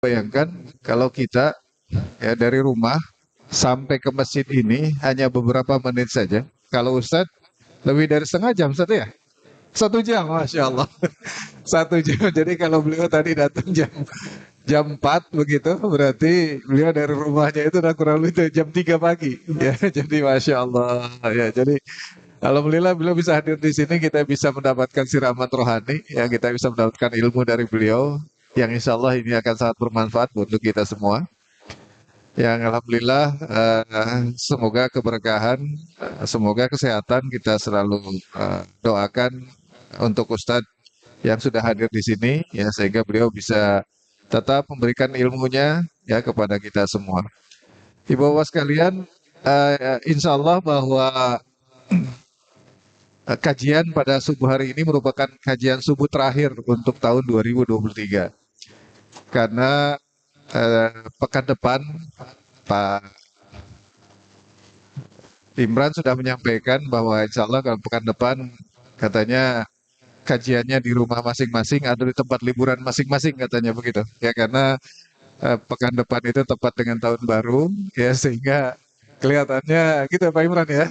bayangkan kalau kita ya dari rumah sampai ke masjid ini hanya beberapa menit saja. Kalau Ustadz lebih dari setengah jam satu ya? 1 jam, Masya Allah. 1 jam. Jadi kalau beliau tadi datang jam 4 begitu, berarti beliau dari rumahnya itu udah kurang lebih jam 3 pagi. Ya, jadi Masya Allah. Ya, jadi alhamdulillah beliau bisa hadir di sini, kita bisa mendapatkan siraman rohani, ya kita bisa mendapatkan ilmu dari beliau, yang insya Allah ini akan sangat bermanfaat untuk kita semua. Yang alhamdulillah semoga keberkahan, semoga kesehatan kita selalu doakan untuk Ustadz yang sudah hadir di sini, ya sehingga beliau bisa tetap memberikan ilmunya ya kepada kita semua. Ibu bapak sekalian, insya Allah bahwa kajian pada subuh hari ini merupakan kajian subuh terakhir untuk tahun 2023. Karena pekan depan Pak Imran sudah menyampaikan bahwa insya Allah kalau pekan depan katanya kajiannya di rumah masing-masing atau di tempat liburan masing-masing katanya begitu. Ya karena pekan depan itu tepat dengan tahun baru ya sehingga kelihatannya gitu Pak Imran ya.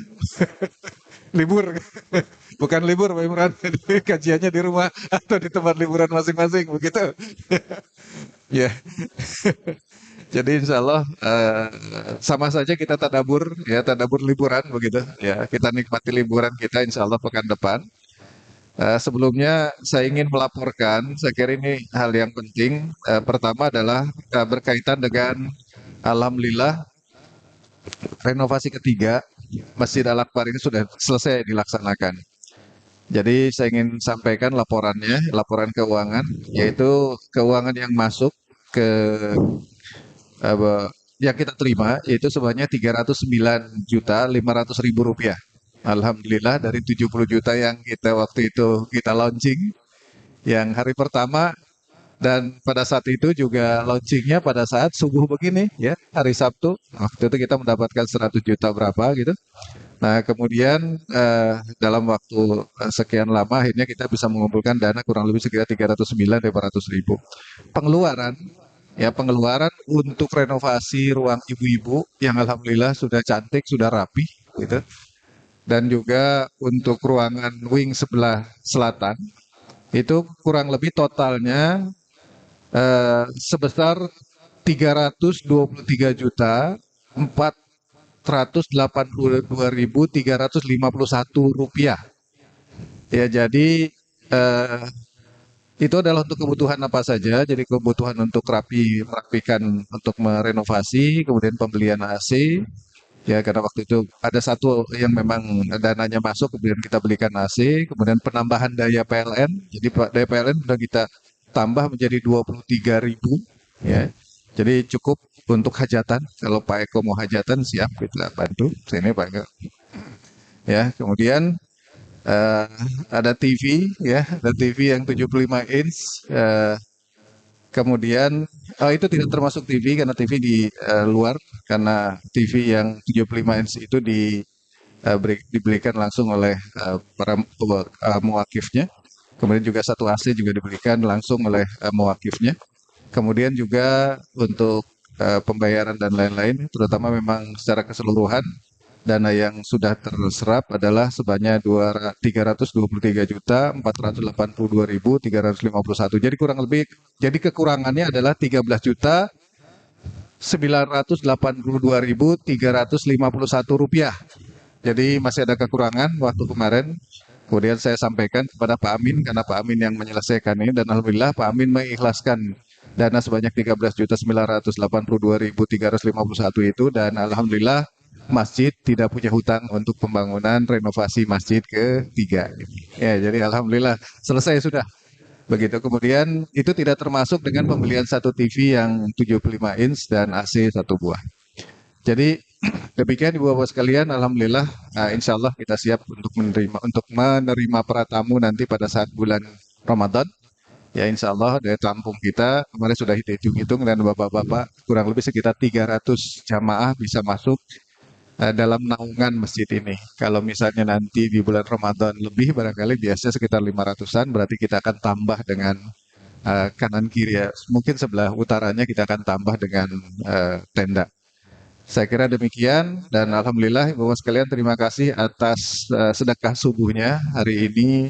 Libur. Bukan libur Pak Imran. Kajiannya di rumah atau di tempat liburan masing-masing begitu. Ya. Jadi insya Allah sama saja kita tadabur ya tadabur liburan begitu ya kita nikmati liburan kita insya Allah pekan depan. Sebelumnya saya ingin melaporkan, saya kira ini hal yang penting. Pertama adalah berkaitan dengan alhamdulillah renovasi ketiga Masjid Al-Akbar ini sudah selesai dilaksanakan. Jadi saya ingin sampaikan laporannya, laporan keuangan, yaitu keuangan yang masuk ke yang kita terima yaitu sebanyak 309.500.000 rupiah. Alhamdulillah dari 70 juta yang kita waktu itu kita launching yang hari pertama dan pada saat itu juga launchingnya pada saat subuh begini ya hari Sabtu waktu itu kita mendapatkan 100 juta berapa gitu. Nah kemudian dalam waktu sekian lama akhirnya kita bisa mengumpulkan dana kurang lebih sekitar 309.500.000. Pengeluaran ya pengeluaran untuk renovasi ruang ibu-ibu yang alhamdulillah sudah cantik sudah rapi gitu dan juga untuk ruangan wing sebelah selatan itu kurang lebih totalnya sebesar 322.482.351 rupiah. Ya jadi eh, itu adalah untuk kebutuhan apa saja. Jadi kebutuhan untuk merapikan, untuk merenovasi, kemudian pembelian AC. Ya karena waktu itu ada satu yang memang dananya masuk, kemudian kita belikan AC, kemudian penambahan daya PLN. Jadi daya PLN sudah kita tambah menjadi 23.000. Ya, jadi cukup untuk hajatan. Kalau Pak Eko mau hajatan siap kita bantu. Sini Pak Eko. Ya, kemudian eh, ada TV, ya, ada TV yang 75 inch. Kemudian itu tidak termasuk TV karena TV di luar karena TV yang 75 inch itu dibelikan langsung oleh para muakifnya. Kemudian juga satu AC juga dibelikan langsung oleh muakifnya. Kemudian juga untuk pembayaran dan lain-lain, terutama memang secara keseluruhan dana yang sudah terserap adalah sebanyak 323.482.351. Jadi kurang lebih, jadi kekurangannya adalah 13.982.351 rupiah. Jadi masih ada kekurangan waktu kemarin. Kemudian saya sampaikan kepada Pak Amin karena Pak Amin yang menyelesaikan ini dan alhamdulillah Pak Amin mengikhlaskan dana sebanyak 13.982.351 itu dan alhamdulillah masjid tidak punya hutang untuk pembangunan renovasi masjid ketiga. Ya, jadi alhamdulillah selesai sudah. Begitu kemudian itu tidak termasuk dengan pembelian satu TV yang 75 inch dan AC satu buah. Jadi demikian Ibu Bapak sekalian, alhamdulillah insya Allah kita siap untuk menerima para tamu nanti pada saat bulan Ramadan. Ya insya Allah dari Lampung kita kemarin sudah hitung-hitung dan Bapak-Bapak kurang lebih sekitar 300 jamaah bisa masuk dalam naungan masjid ini. Kalau misalnya nanti di bulan Ramadan lebih barangkali biasanya sekitar 500-an berarti kita akan tambah dengan kanan kiri ya. Mungkin sebelah utaranya kita akan tambah dengan tenda. Saya kira demikian dan alhamdulillah Bapak sekalian terima kasih atas sedekah subuhnya hari ini,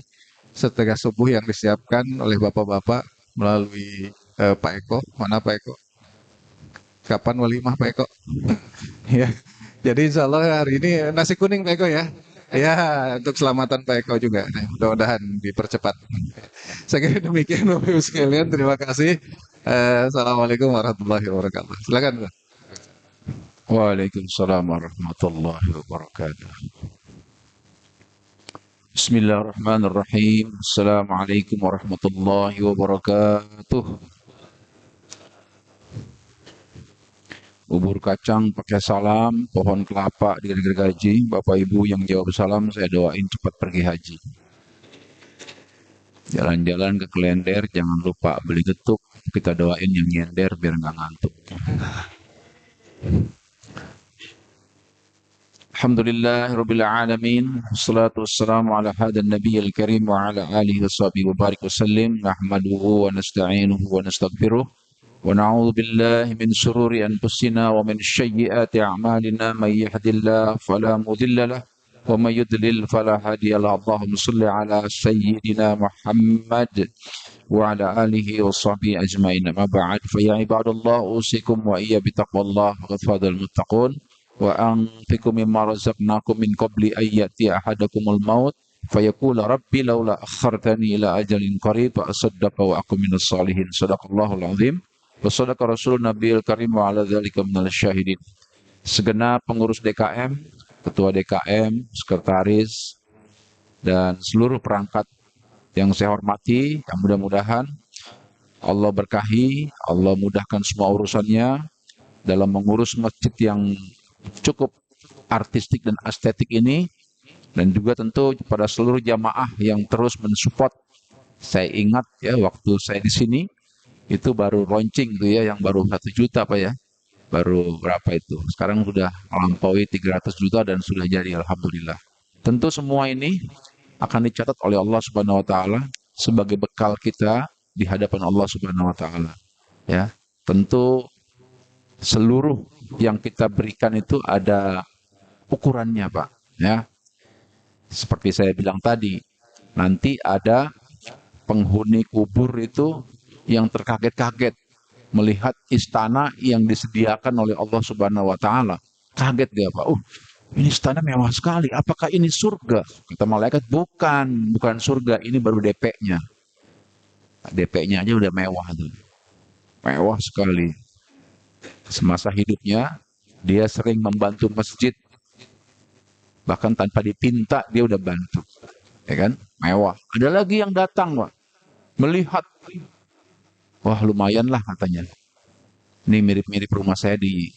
sedekah subuh yang disiapkan oleh Bapak-bapak melalui Pak Eko. Mana Pak Eko? Kapan walimah Pak Eko? Ya. Jadi insya Allah hari ini nasi kuning Pak Eko ya. Ya, untuk keselamatan Pak Eko juga. Nah, mudah-mudahan dipercepat. Saya kira demikian Bapak Ibu sekalian. Terima kasih. Assalamualaikum warahmatullahi wabarakatuh. Silakan Pak. Waalaikumsalam warahmatullahi wabarakatuh. Bismillahirrahmanirrahim. Assalamualaikum warahmatullahi wabarakatuh. Bubur kacang pakai salam, pohon kelapa digergaji. Bapak Ibu yang jawab salam, saya doain cepat pergi haji. Jalan-jalan ke Klender, jangan lupa beli getuk. Kita doain yang nyender biar nggak ngantuk. Alhamdulillah Rabbil Alamin. Wassalatu wassalamu ala hadan nabiyil karim wa ala alihi wa sahbihi wa barik wa sallim. Nahmaduhu wa nasta'inuhu wa nastaghfiruh. Wa na'udzu billahi min shururi anfusina wa min sayyiati a'malina. May yahdihillahu fala mudilla lahu wa may yudlil fala hadiya lahu. Allahumma shalli ala sayyidina Muhammad wa ala alihi wa sahbihi ajma'in. Ma ba'd fa ya ibadallah usikum wa iyya bi taqwallah wa qad muttaqun. Wa anfiqu mimma razaqnakum min qabli an ya'tiya ahadakumul maut fayaqula rabbi laula akhartani ila ajalin qarib fa asaddaqa wa akun minas salihin. Shadaqallahul azim wa sadaqa rasulun nabiyil karim wa ala dzalika minal syahidin. Segenap pengurus DKM, ketua DKM, sekretaris dan seluruh perangkat yang saya hormati, yang mudah-mudahan Allah berkahi, Allah mudahkan semua urusannya dalam mengurus masjid yang cukup artistik dan estetik ini, dan juga tentu pada seluruh jamaah yang terus mensupport. Saya ingat ya waktu saya di sini itu baru launching tuh ya, yang baru 1 juta Pak ya, baru berapa itu, sekarang sudah melampaui 300 juta dan sudah jadi alhamdulillah. Tentu semua ini akan dicatat oleh Allah Subhanahu wa taala sebagai bekal kita di hadapan Allah Subhanahu wa taala ya. Tentu seluruh yang kita berikan itu ada ukurannya Pak ya. Seperti saya bilang tadi, nanti ada penghuni kubur itu yang terkaget-kaget melihat istana yang disediakan oleh Allah Subhanahu wa taala. Kaget dia Pak. Ini istana mewah sekali. Apakah ini surga? Kata malaikat, bukan surga, ini baru DP-nya. DP-nya aja udah mewah tuh. Mewah sekali. Semasa hidupnya dia sering membantu masjid, bahkan tanpa dipinta dia udah bantu, ya kan? Mewah. Ada lagi yang datang Pak, melihat, wah lumayan lah katanya, ini mirip-mirip rumah saya di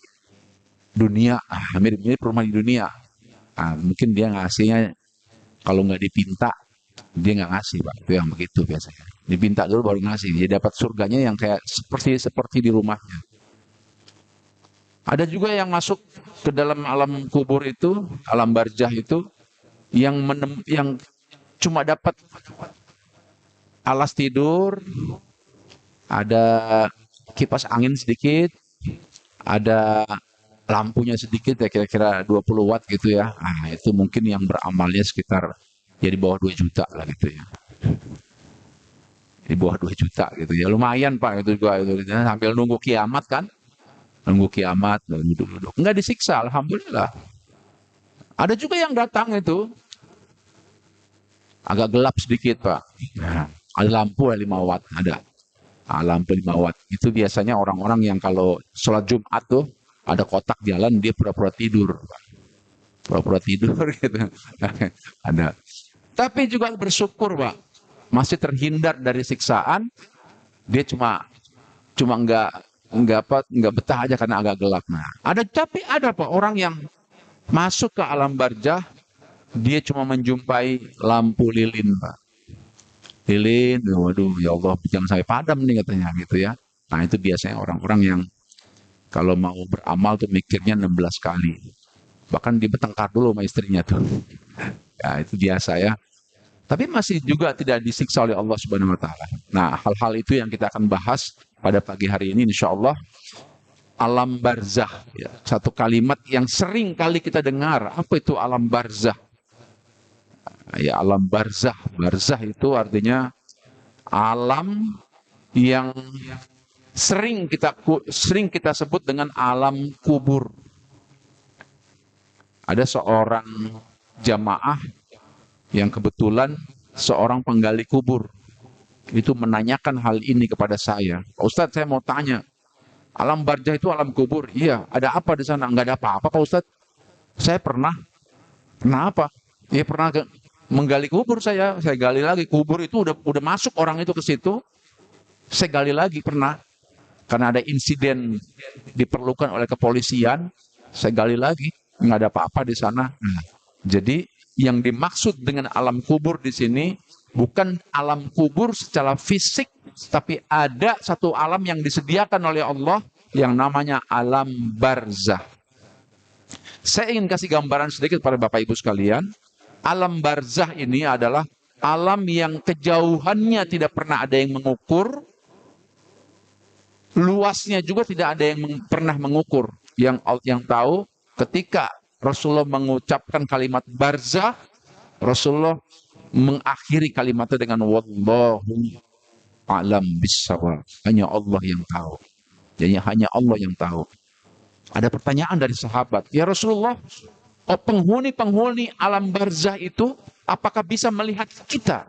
dunia, mirip-mirip rumah di dunia. Mungkin dia ngasihnya kalau nggak dipinta dia nggak ngasih Pak, itu yang begitu biasanya. Dipinta dulu baru ngasih, dia dapat surganya yang kayak seperti di rumahnya. Ada juga yang masuk ke dalam alam kubur itu, alam barzah itu, yang cuma dapat alas tidur, ada kipas angin sedikit, ada lampunya sedikit ya, kira-kira 20 watt gitu ya. Itu mungkin yang beramalnya sekitar ya di bawah 2 juta lah gitu ya. Di bawah 2 juta gitu ya. Lumayan Pak itu juga itu. Sambil nunggu kiamat kan. Nunggu kiamat, duduk-duduk. Enggak disiksa, alhamdulillah. Ada juga yang datang itu agak gelap sedikit Pak. Ada lampu 5 watt, ada. Lampu 5 watt. Itu biasanya orang-orang yang kalau sholat Jumat tuh ada kotak jalan, dia pura-pura tidur. Pura-pura tidur gitu. Ada. Tapi juga bersyukur Pak. Masih terhindar dari siksaan. Dia cuma nggak betah aja karena agak gelap. Nah, tapi ada Pak orang yang masuk ke alam barzah, dia cuma menjumpai lampu lilin Pak. Lilin, waduh ya Allah jangan sampai padam nih katanya gitu ya. Nah itu biasanya orang-orang yang kalau mau beramal tuh mikirnya 16 kali. Bahkan dia bertengkar dulu sama istrinya tuh. Ya itu biasa ya. Tapi masih juga tidak disiksa oleh Allah Subhanahu wa taala. Nah, hal-hal itu yang kita akan bahas pada pagi hari ini insyaallah. Alam barzah, ya. Satu kalimat yang sering kali kita dengar. Apa itu alam barzah? Ya, alam barzah. Barzah itu artinya alam yang sering kita sebut dengan alam kubur. Ada seorang jamaah yang kebetulan seorang penggali kubur itu menanyakan hal ini kepada saya. Ustadz, saya mau tanya, alam barzah itu alam kubur? Iya, ada apa di sana? Enggak ada apa-apa, Pak Ustadz. Saya pernah apa? Ya pernah menggali kubur saya gali lagi. Kubur itu udah masuk orang itu ke situ, saya gali lagi pernah. Karena ada insiden diperlukan oleh kepolisian, saya gali lagi, nggak ada apa-apa di sana. Nah, jadi yang dimaksud dengan alam kubur di sini bukan alam kubur secara fisik, tapi ada satu alam yang disediakan oleh Allah yang namanya alam barzah. Saya ingin kasih gambaran sedikit pada Bapak Ibu sekalian. Alam barzah ini adalah alam yang kejauhannya tidak pernah ada yang mengukur, luasnya juga tidak ada yang pernah mengukur. Yang tahu ketika Rasulullah mengucapkan kalimat barzah, Rasulullah mengakhiri kalimatnya dengan wallahu a'lam bissawab. Hanya Allah yang tahu. Jadi hanya Allah yang tahu. Ada pertanyaan dari sahabat, ya Rasulullah, penghuni-penghuni alam barzah itu apakah bisa melihat kita?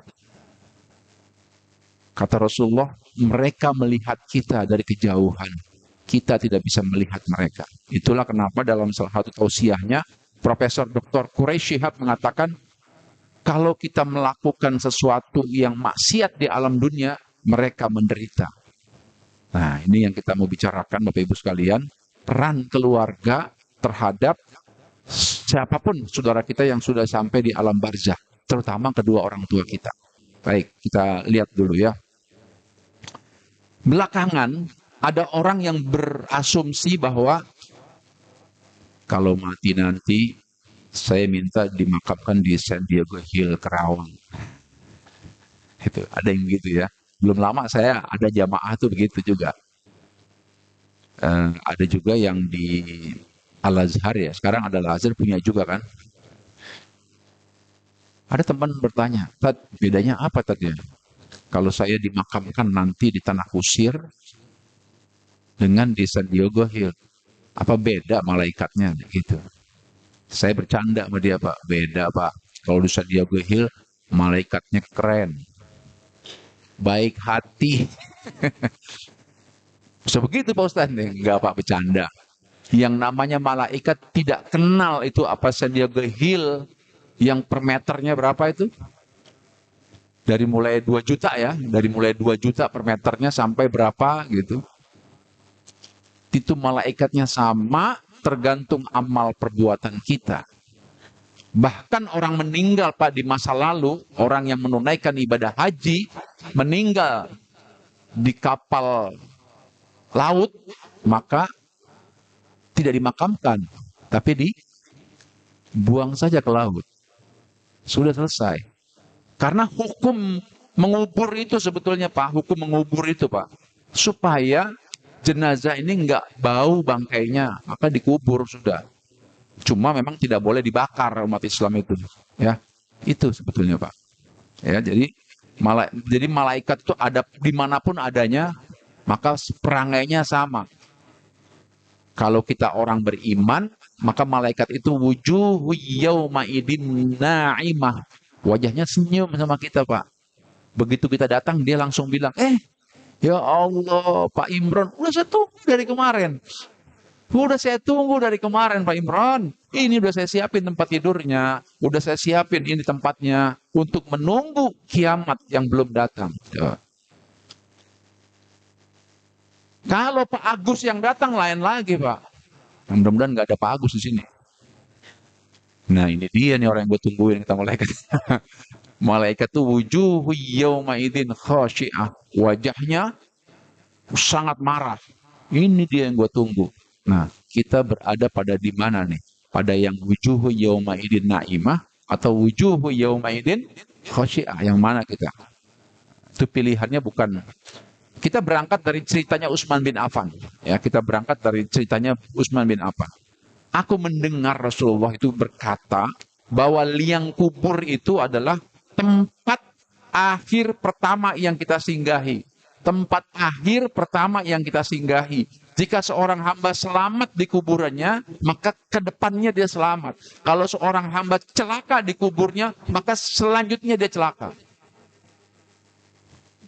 Kata Rasulullah, mereka melihat kita dari kejauhan. Kita tidak bisa melihat mereka. Itulah kenapa dalam salah satu tausiahnya, Profesor Dr. Quraish Shihab mengatakan, kalau kita melakukan sesuatu yang maksiat di alam dunia, mereka menderita. Nah, ini yang kita mau bicarakan Bapak Ibu sekalian, peran keluarga terhadap siapapun saudara kita yang sudah sampai di alam barzah, terutama kedua orang tua kita. Baik, kita lihat dulu ya. Belakangan ada orang yang berasumsi bahwa kalau mati nanti saya minta dimakamkan di San Diego Hill, Kerawang. Itu ada yang begitu ya. Belum lama saya ada jamaah tuh begitu juga. Ada juga yang di Al-Azhar ya. Sekarang ada Al-Azhar punya juga kan. Ada teman bertanya, Tad, bedanya apa Tad ya? Kalau saya dimakamkan nanti di tanah kusir dengan di San Diego Hill, apa beda malaikatnya gitu? Saya bercanda sama dia, Pak. Beda, Pak. Kalau di San Diego Hill, malaikatnya keren, baik hati. Bisa begitu Pak Ustadz? Enggak, Pak, bercanda. Yang namanya malaikat tidak kenal itu apa San Diego Hill yang per meternya berapa itu? Dari mulai 2 juta ya, dari mulai 2 juta per meternya sampai berapa gitu. Itu malaikatnya sama, tergantung amal perbuatan kita. Bahkan orang meninggal Pak di masa lalu, orang yang menunaikan ibadah haji, meninggal di kapal laut, maka tidak dimakamkan, tapi dibuang saja ke laut. Sudah selesai. Karena hukum mengubur itu sebetulnya Pak, hukum mengubur itu Pak, supaya jenazah ini enggak bau bangkainya, maka dikubur sudah. Cuma memang tidak boleh dibakar umat Islam itu, ya. Itu sebetulnya Pak. Ya, jadi malaikat itu ada dimanapun adanya, maka perangainya sama. Kalau kita orang beriman, maka malaikat itu wujuhu yauma idin na'imah. Wajahnya senyum sama kita, Pak. Begitu kita datang, dia langsung bilang, ya Allah, Pak Imron, udah saya tunggu dari kemarin. Udah saya tunggu dari kemarin, Pak Imron. Ini udah saya siapin tempat tidurnya. Udah saya siapin ini tempatnya. Untuk menunggu kiamat yang belum datang. Ya. Kalau Pak Agus yang datang, lain lagi, Pak. Mudah-mudahan nggak ada Pak Agus di sini. Nah, ini dia nih orang yang gue tungguin, kata malaikat. Malaikat tuh wujuhu yauma idzin khashi'ah. Wajahnya sangat marah. Ini dia yang gue tunggu. Nah, kita berada pada di mana nih? Pada yang wujuhu yauma idzin na'imah atau wujuhu yauma idzin Khosyi'ah yang mana kita? Itu pilihannya bukan. Kita berangkat dari ceritanya Utsman bin Affan. Ya, kita berangkat dari ceritanya Utsman bin Affan. Aku mendengar Rasulullah itu berkata bahwa liang kubur itu adalah tempat akhir pertama yang kita singgahi. Tempat akhir pertama yang kita singgahi. Jika seorang hamba selamat di kuburannya, maka ke depannya dia selamat. Kalau seorang hamba celaka di kuburnya, maka selanjutnya dia celaka.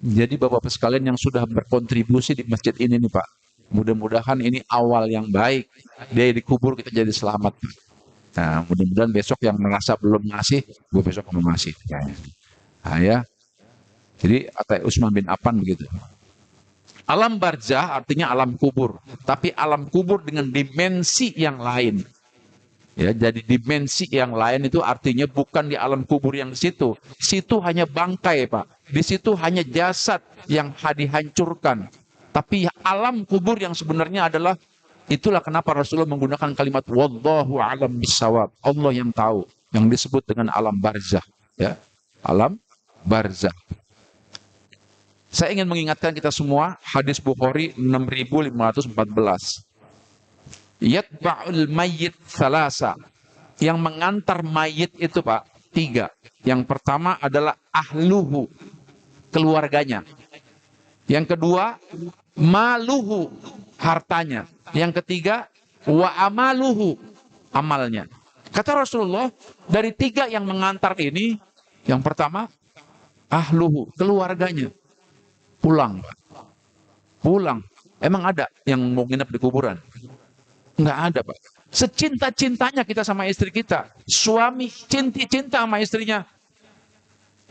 Jadi Bapak-Bapak sekalian yang sudah berkontribusi di masjid ini nih Pak, mudah-mudahan ini awal yang baik. Dia dikubur kita jadi selamat. Nah, mudah-mudahan besok yang merasa belum ngasih, gue besok mau ngasih. Nah, ya. Jadi kata Utsman bin Affan begitu. Alam barzah artinya alam kubur, tapi alam kubur dengan dimensi yang lain. Ya, jadi dimensi yang lain itu artinya bukan di alam kubur yang di situ. Situ hanya bangkai, Pak. Di situ hanya jasad yang dihancurkan. Tapi alam kubur yang sebenarnya adalah itulah kenapa Rasulullah menggunakan kalimat wallahu alam bisawab. Allah yang tahu, yang disebut dengan alam barzah, ya. Alam barzah. Saya ingin mengingatkan kita semua hadis Bukhari 6514. Yatba'ul mayyit salasa. Yang mengantar mayit itu Pak, 3. Yang pertama adalah ahluhu, keluarganya. Yang kedua, maluhu, hartanya. Yang ketiga, wa amaluhu, amalnya. Kata Rasulullah, dari 3 yang mengantar ini, yang pertama, ahluhu, keluarganya. Pulang, Pak. Pulang. Emang ada yang mau nginep di kuburan? Nggak ada, Pak. Secinta-cintanya kita sama istri kita. Suami cinta sama istrinya.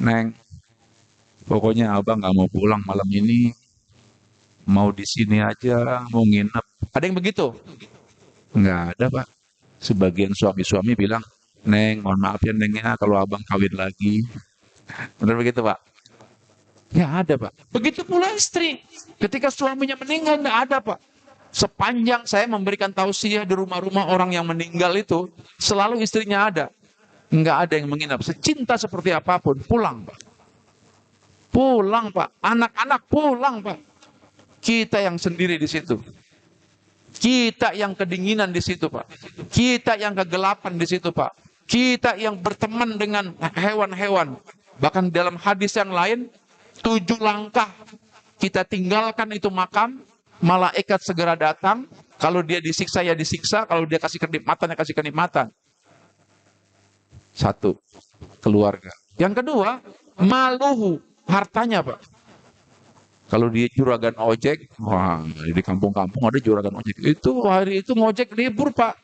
Neng, pokoknya abang nggak mau pulang malam ini. Mau di sini aja, mau nginep. Ada yang begitu? Nggak ada, Pak. Sebagian suami-suami bilang, Neng, mohon maaf ya Neng ya, kalau abang kawin lagi. Benar begitu, Pak? Nggak ada, Pak. Begitu pula istri. Ketika suaminya meninggal, nggak ada, Pak. Sepanjang saya memberikan tausiah di rumah-rumah orang yang meninggal itu, selalu istrinya ada. Nggak ada yang menginap. Secinta seperti apapun, pulang, Pak. Pulang, Pak. Anak-anak pulang, Pak. Kita yang sendiri di situ. Kita yang kedinginan di situ, Pak. Kita yang kegelapan di situ, Pak. Kita yang berteman dengan hewan-hewan. Bahkan dalam hadis yang lain, 7 langkah kita tinggalkan itu makam, malaikat segera datang. Kalau dia disiksa ya disiksa, kalau dia kasih kenikmatan ya kasih kenikmatan. 1, keluarga. Yang kedua, maluhu, hartanya, Pak. Kalau dia juragan ojek, wah di kampung-kampung ada juragan ojek. Itu hari itu ngojek libur, Pak.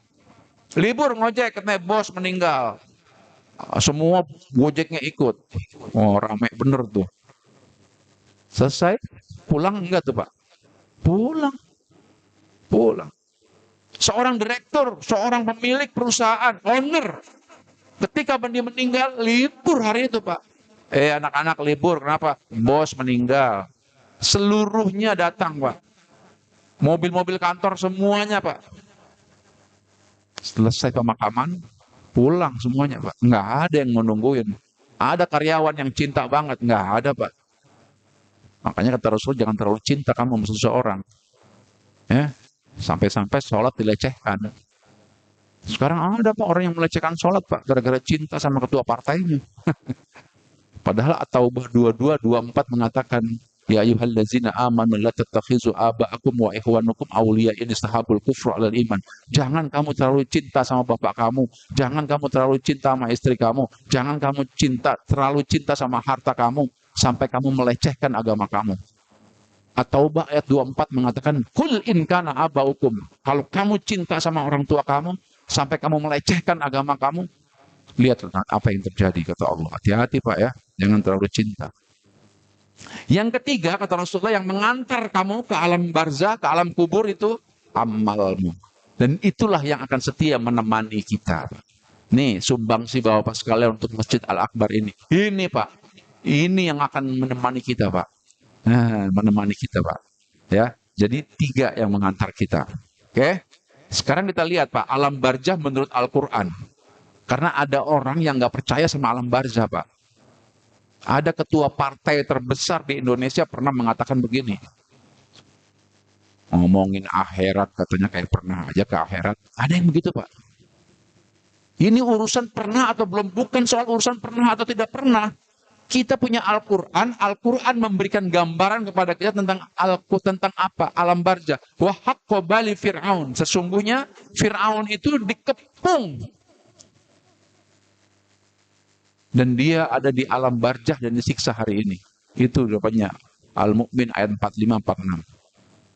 Libur ngojek, karena bos meninggal. Semua gojeknya ikut. Oh, rame bener tuh. Selesai, pulang enggak tuh, Pak? Pulang. Pulang. Seorang direktur, seorang pemilik perusahaan, owner, ketika dia meninggal, libur hari itu, Pak. Anak-anak libur, kenapa? Bos meninggal. Seluruhnya datang, Pak. Mobil-mobil kantor semuanya, Pak. Selesai pemakaman, pulang semuanya, Pak. Nggak ada yang menungguin. Ada karyawan yang cinta banget, nggak ada, Pak. Makanya kata Rasul, jangan terlalu cinta kamu sama seseorang. Ya, sampai-sampai sholat dilecehkan. Sekarang ada Pak orang yang melecehkan sholat, Pak, gara-gara cinta sama ketua partainya. Padahal At-Taubah 22:24 mengatakan, Ya ayyuhallazina amanu la tattakhizu aba'akum wa ikhwanukum awliya in istahabul kufra 'alal iman. Jangan kamu terlalu cinta sama bapak kamu, jangan kamu terlalu cinta sama istri kamu, jangan kamu terlalu cinta sama harta kamu sampai kamu melecehkan agama kamu. At-Taubah ayat 24 mengatakan, Kul in kana aba'ukum. Kalau kamu cinta sama orang tua kamu sampai kamu melecehkan agama kamu, lihat apa yang terjadi, kata Allah. Hati-hati, Pak, ya, jangan terlalu cinta. Yang ketiga, kata Rasulullah, yang mengantar kamu ke alam barzah, ke alam kubur itu amalmu. Dan itulah yang akan setia menemani kita. Nih, sumbangsi Bapak sekalian untuk Masjid Al-Akbar ini. Ini, Pak. Ini yang akan menemani kita, Pak. Nah, menemani kita, Pak. Ya, jadi 3 yang mengantar kita. Oke? Sekarang kita lihat, Pak, alam barzah menurut Al-Quran. Karena ada orang yang nggak percaya sama alam barzah, Pak. Ada ketua partai terbesar di Indonesia pernah mengatakan begini, ngomongin akhirat katanya kayak pernah aja ke akhirat. Ada yang begitu, Pak. Ini urusan pernah atau belum, bukan soal urusan pernah atau tidak pernah. Kita punya Al-Quran, Al-Quran memberikan gambaran kepada kita tentang apa? Alam barzah. Wa haqqa bali Fir'aun. Sesungguhnya Fir'aun itu dikepung. Dan dia ada di alam barzah dan disiksa hari ini. Itu jawabannya. Al-Mu'min ayat 45-46.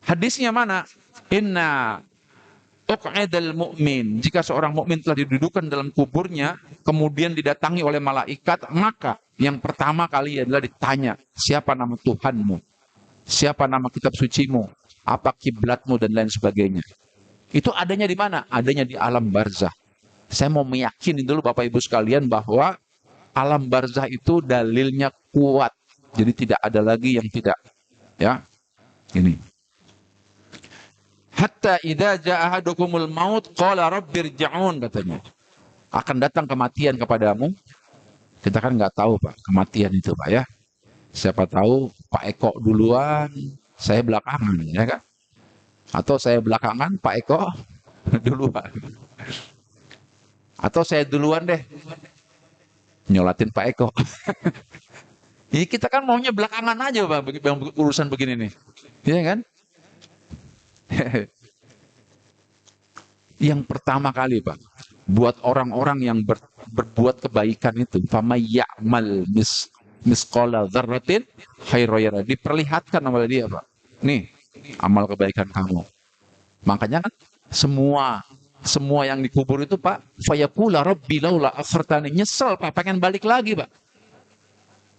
Hadisnya mana? Inna uq'idal mu'min. Jika seorang mukmin telah didudukan dalam kuburnya, kemudian didatangi oleh malaikat, maka yang pertama kali adalah ditanya, siapa nama Tuhanmu? Siapa nama kitab sucimu? Apa kiblatmu dan lain sebagainya. Itu adanya di mana? Adanya di alam barzah. Saya mau meyakini dulu Bapak Ibu sekalian bahwa alam barzah itu dalilnya kuat. Jadi tidak ada lagi yang tidak. Ya, ini. Hatta idza jaa ahadukumul maut qala rabbirji'un katanya. Akan datang kematian kepadamu. Kita kan nggak tahu Pak, kematian itu Pak ya. Siapa tahu Pak Eko duluan, saya belakangan ya kan? Atau saya belakangan, Pak Eko duluan. Atau saya duluan deh, nyolatin Pak Eko. Ya, kita kan maunya belakangan aja Pak, urusan begini nih. Iya kan? Yang pertama kali Pak, buat orang-orang yang berbuat kebaikan itu, famay ya'mal misqala dzarratin khairan yarah, diperlihatkan oleh dia Pak. Nih, amal kebaikan kamu. Makanya kan semua yang dikubur itu Pak, fayaqula rabbi laula akhartani, nyesel Pak, pengen balik lagi Pak.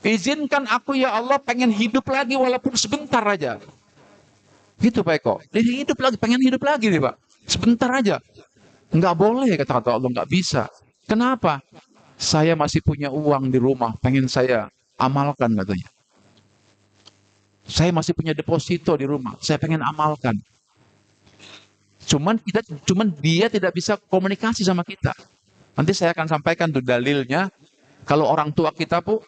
Izinkan aku ya Allah pengen hidup lagi walaupun sebentar aja. Gitu Pak Eko. Dia hidup lagi, pengen hidup lagi nih Pak. Sebentar aja. Nggak boleh kata Allah, nggak bisa. Kenapa? Saya masih punya uang di rumah, pengen saya amalkan katanya. Saya masih punya deposito di rumah, saya pengen amalkan. Cuman dia tidak bisa komunikasi sama kita. Nanti saya akan sampaikan tuh dalilnya. Kalau orang tua kita Bu,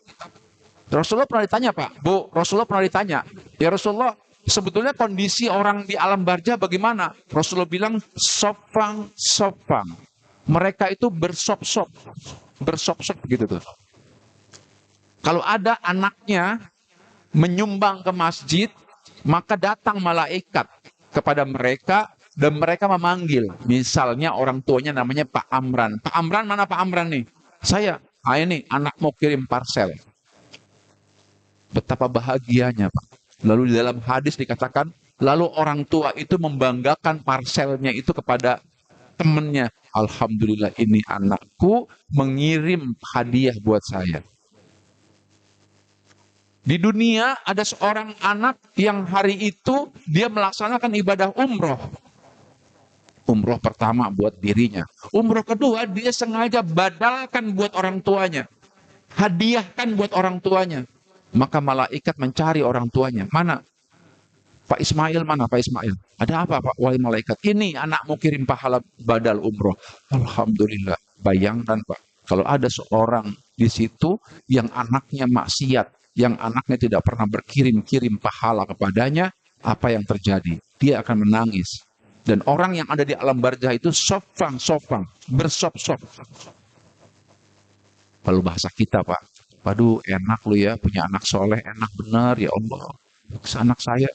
Rasulullah pernah ditanya Pak, Bu, Rasulullah pernah ditanya, ya Rasulullah, sebetulnya kondisi orang di alam barzah bagaimana? Rasulullah bilang, sopang. Mereka itu bersop-sop gitu tuh. Kalau ada anaknya menyumbang ke masjid, maka datang malaikat kepada mereka dan mereka memanggil. Misalnya orang tuanya namanya Pak Amran. Pak Amran, mana Pak Amran nih? Saya. Ini anak mau kirim parcel. Betapa bahagianya Pak. Lalu di dalam hadis dikatakan, lalu orang tua itu membanggakan parselnya itu kepada temannya. Alhamdulillah ini anakku mengirim hadiah buat saya. Di dunia ada seorang anak yang hari itu dia melaksanakan ibadah umroh. Umroh pertama buat dirinya. Umroh kedua dia sengaja badalkan buat orang tuanya. Hadiahkan buat orang tuanya. Maka malaikat mencari orang tuanya. Mana? Pak Ismail mana Pak Ismail? Ada apa Pak wahai malaikat? Ini anakmu kirim pahala badal umroh. Alhamdulillah. Bayangkan Pak. Kalau ada seorang di situ yang anaknya maksiat. Yang anaknya tidak pernah berkirim-kirim pahala kepadanya. Apa yang terjadi? Dia akan menangis. Dan orang yang ada di alam barzah itu sopang. Bersop-sop. Lalu bahasa kita Pak. Waduh enak lu ya punya anak soleh. Enak benar ya Allah. Anak saya.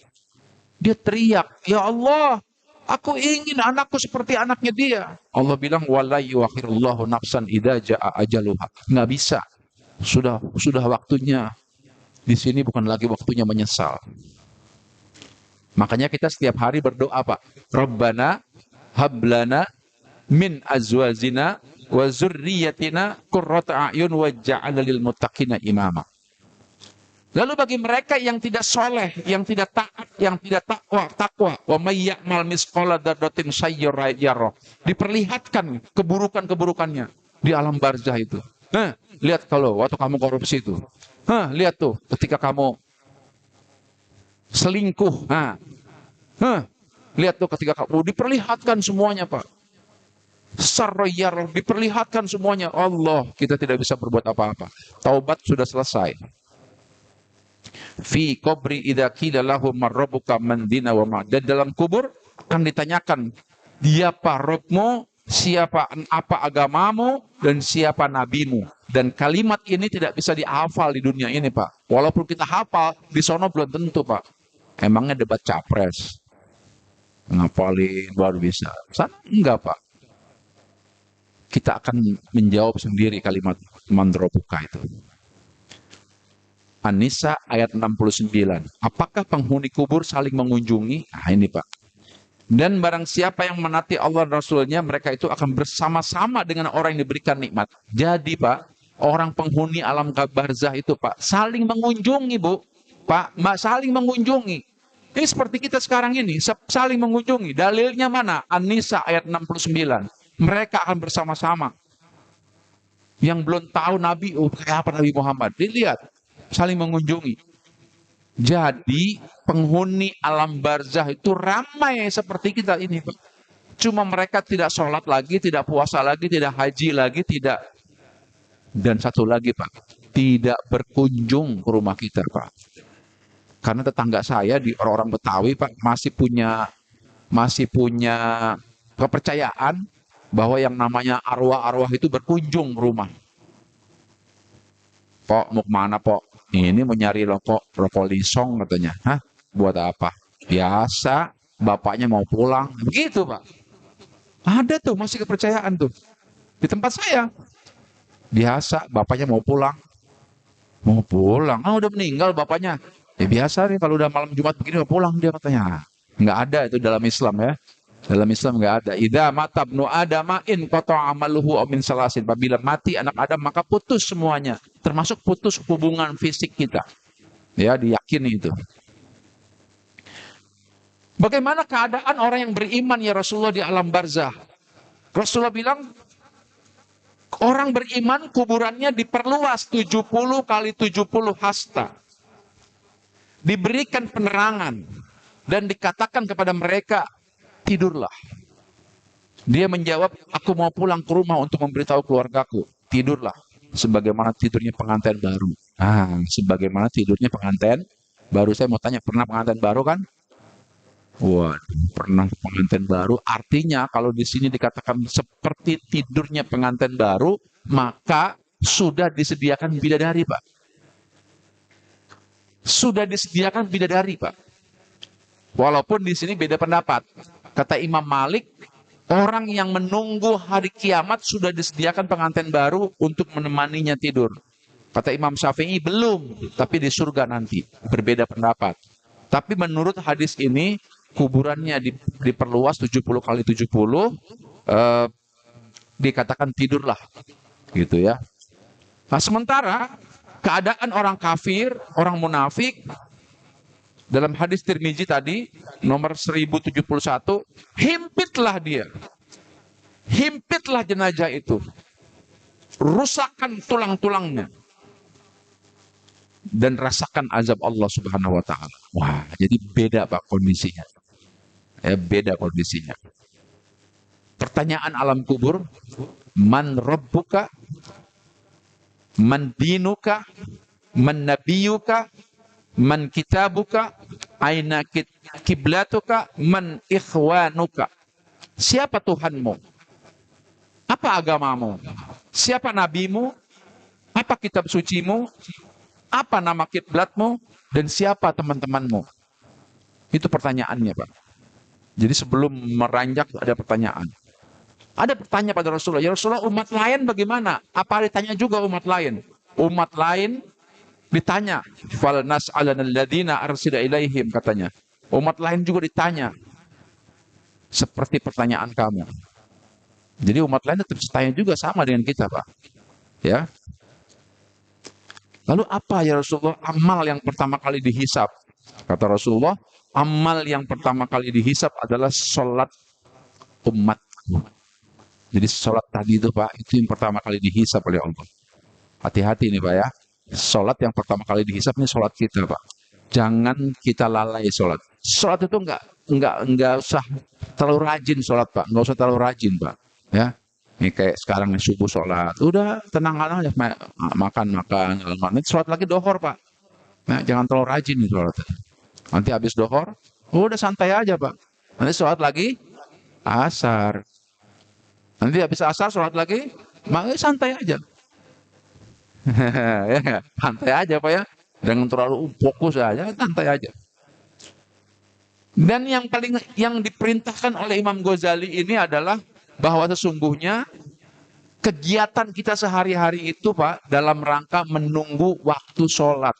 Dia teriak. Ya Allah. Aku ingin anakku seperti anaknya dia. Allah bilang. Wala yuakhirullahu nafsan idza jaa ajaluha. Nggak bisa. Sudah waktunya. Di sini bukan lagi waktunya menyesal. Makanya kita setiap hari berdoa Pak. Rabbana hablana min azwajina wa zurriyatina qurrata a'yun waj'alna lil muttaqina imama. Lalu bagi mereka yang tidak soleh, yang tidak taat, yang tidak takwa, wa may ya'mal misqala dzarratin syarran yarah. Diperlihatkan keburukan-keburukannya di alam barzah itu. Lihat kalau waktu kamu korupsi itu. Lihat tuh ketika kamu selingkuh. Lihat tuh ketika kamu diperlihatkan semuanya Pak. Syarran diperlihatkan semuanya. Allah, kita tidak bisa berbuat apa-apa. Taubat sudah selesai. Fi qabri idza qila lahum man rabbuka man dina wa ma. Dan dalam kubur akan ditanyakan, siapa Rabbmu, siapa apa agamamu, dan siapa nabimu. Dan kalimat ini tidak bisa dihafal di dunia ini, Pak. Walaupun kita hafal, di sono belum tentu, Pak. Emangnya debat capres ngapalin baru bisa. Sana enggak, Pak. Kita akan menjawab sendiri kalimat mandrobuka itu. An-Nisa ayat 69. Apakah penghuni kubur saling mengunjungi? Nah ini Pak. Dan barang siapa yang menati Allah dan Rasulnya, mereka itu akan bersama-sama dengan orang yang diberikan nikmat. Jadi Pak, orang penghuni alam barzah itu Pak, saling mengunjungi Bu. Pak, saling mengunjungi. Ini seperti kita sekarang ini, saling mengunjungi. Dalilnya mana? An-Nisa ayat 69. Mereka akan bersama-sama. Yang belum tahu Nabi, kayak apa Nabi Muhammad? Dilihat, saling mengunjungi. Jadi penghuni alam barzah itu ramai seperti kita ini, Pak. Cuma mereka tidak sholat lagi, tidak puasa lagi, tidak haji lagi, tidak. Dan satu lagi, Pak, tidak berkunjung ke rumah kita, Pak. Karena tetangga saya di orang-orang Betawi, Pak, masih punya kepercayaan bahwa yang namanya arwah-arwah itu berkunjung ke rumah. Pok, mau kemana, Pok? Ini mau nyari rokok lisong katanya. Hah? Buat apa? Biasa, bapaknya mau pulang. Begitu, Pak. Ada tuh, masih kepercayaan tuh. Di tempat saya. Biasa, bapaknya mau pulang. Mau pulang. Ah, udah meninggal bapaknya. Ya biasa nih, kalau udah malam Jumat begini mau pulang dia katanya. Nggak ada itu dalam Islam ya. Dalam Islam nggak ada. Idza mata ibnu Adama in qata'a amaluhu min salasin. Apabila mati anak Adam maka putus semuanya, termasuk putus hubungan fisik kita. Ya, diyakini itu. Bagaimana keadaan orang yang beriman ya Rasulullah di alam barzah? Rasulullah bilang orang beriman kuburannya diperluas 70 kali 70 hasta. Diberikan penerangan dan dikatakan kepada mereka, tidurlah. Dia menjawab, aku mau pulang ke rumah untuk memberitahu keluargaku. Tidurlah. Sebagaimana tidurnya pengantin baru. Sebagaimana tidurnya pengantin baru. Saya mau tanya, pernah pengantin baru kan? Waduh, pernah pengantin baru. Artinya kalau di sini dikatakan seperti tidurnya pengantin baru, maka sudah disediakan bidadari, Pak. Sudah disediakan bidadari, Pak. Walaupun di sini beda pendapat. Kata Imam Malik, orang yang menunggu hari kiamat sudah disediakan pengantin baru untuk menemaninya tidur. Kata Imam Syafi'i, belum, tapi di surga nanti. Berbeda pendapat. Tapi menurut hadis ini, kuburannya diperluas 70 kali 70, dikatakan tidurlah. Gitu ya. Nah sementara, keadaan orang kafir, orang munafik, dalam hadis Tirmizi tadi, nomor 1071, himpitlah dia. Himpitlah jenazah itu. Rusakkan tulang-tulangnya. Dan rasakan azab Allah Subhanahu wa Ta'ala. Wah, jadi beda Pak kondisinya. Beda kondisinya. Pertanyaan alam kubur, man rabbuka, man dinuka, man nabiyuka, man kitabuka, aina kiblatuka, man ikhwanuka. Siapa Tuhanmu? Apa agamamu? Siapa nabimu? Apa kitab sucimu? Apa nama kiblatmu? Dan siapa teman-temanmu? Itu pertanyaannya, Pak. Jadi sebelum meranjak ada pertanyaan. Ada pertanyaan pada Rasulullah, ya Rasulullah, umat lain bagaimana? Apa ditanya juga umat lain? Umat lain ditanya, fal nas'alana alladziina arsila ilaihim, katanya. Umat lain juga ditanya seperti pertanyaan kamu. Jadi umat lain tetap tanya juga sama dengan kita, Pak. Ya. Lalu apa ya Rasulullah amal yang pertama kali dihisap? Kata Rasulullah, amal yang pertama kali dihisap adalah sholat umatku. Jadi sholat tadi itu Pak, itu yang pertama kali dihisap oleh Allah. Hati-hati nih Pak ya. Sholat yang pertama kali dihisap ini sholat kita Pak. Jangan kita lalai sholat. Sholat itu enggak usah terlalu rajin sholat Pak. Enggak usah terlalu rajin Pak. Ya. Ini kayak sekarang nih subuh sholat. Udah tenang aja makan. Nanti sholat lagi dohor Pak. Nah, jangan terlalu rajin nih sholat. Nanti habis dohor, udah santai aja Pak. Nanti sholat lagi asar. Nanti habis asar sholat lagi, makanya santai aja. Ya nggak? Santai aja Pak ya. Jangan terlalu fokus aja, santai aja. Dan yang diperintahkan oleh Imam Ghazali ini adalah bahwa sesungguhnya kegiatan kita sehari-hari itu Pak dalam rangka menunggu waktu sholat.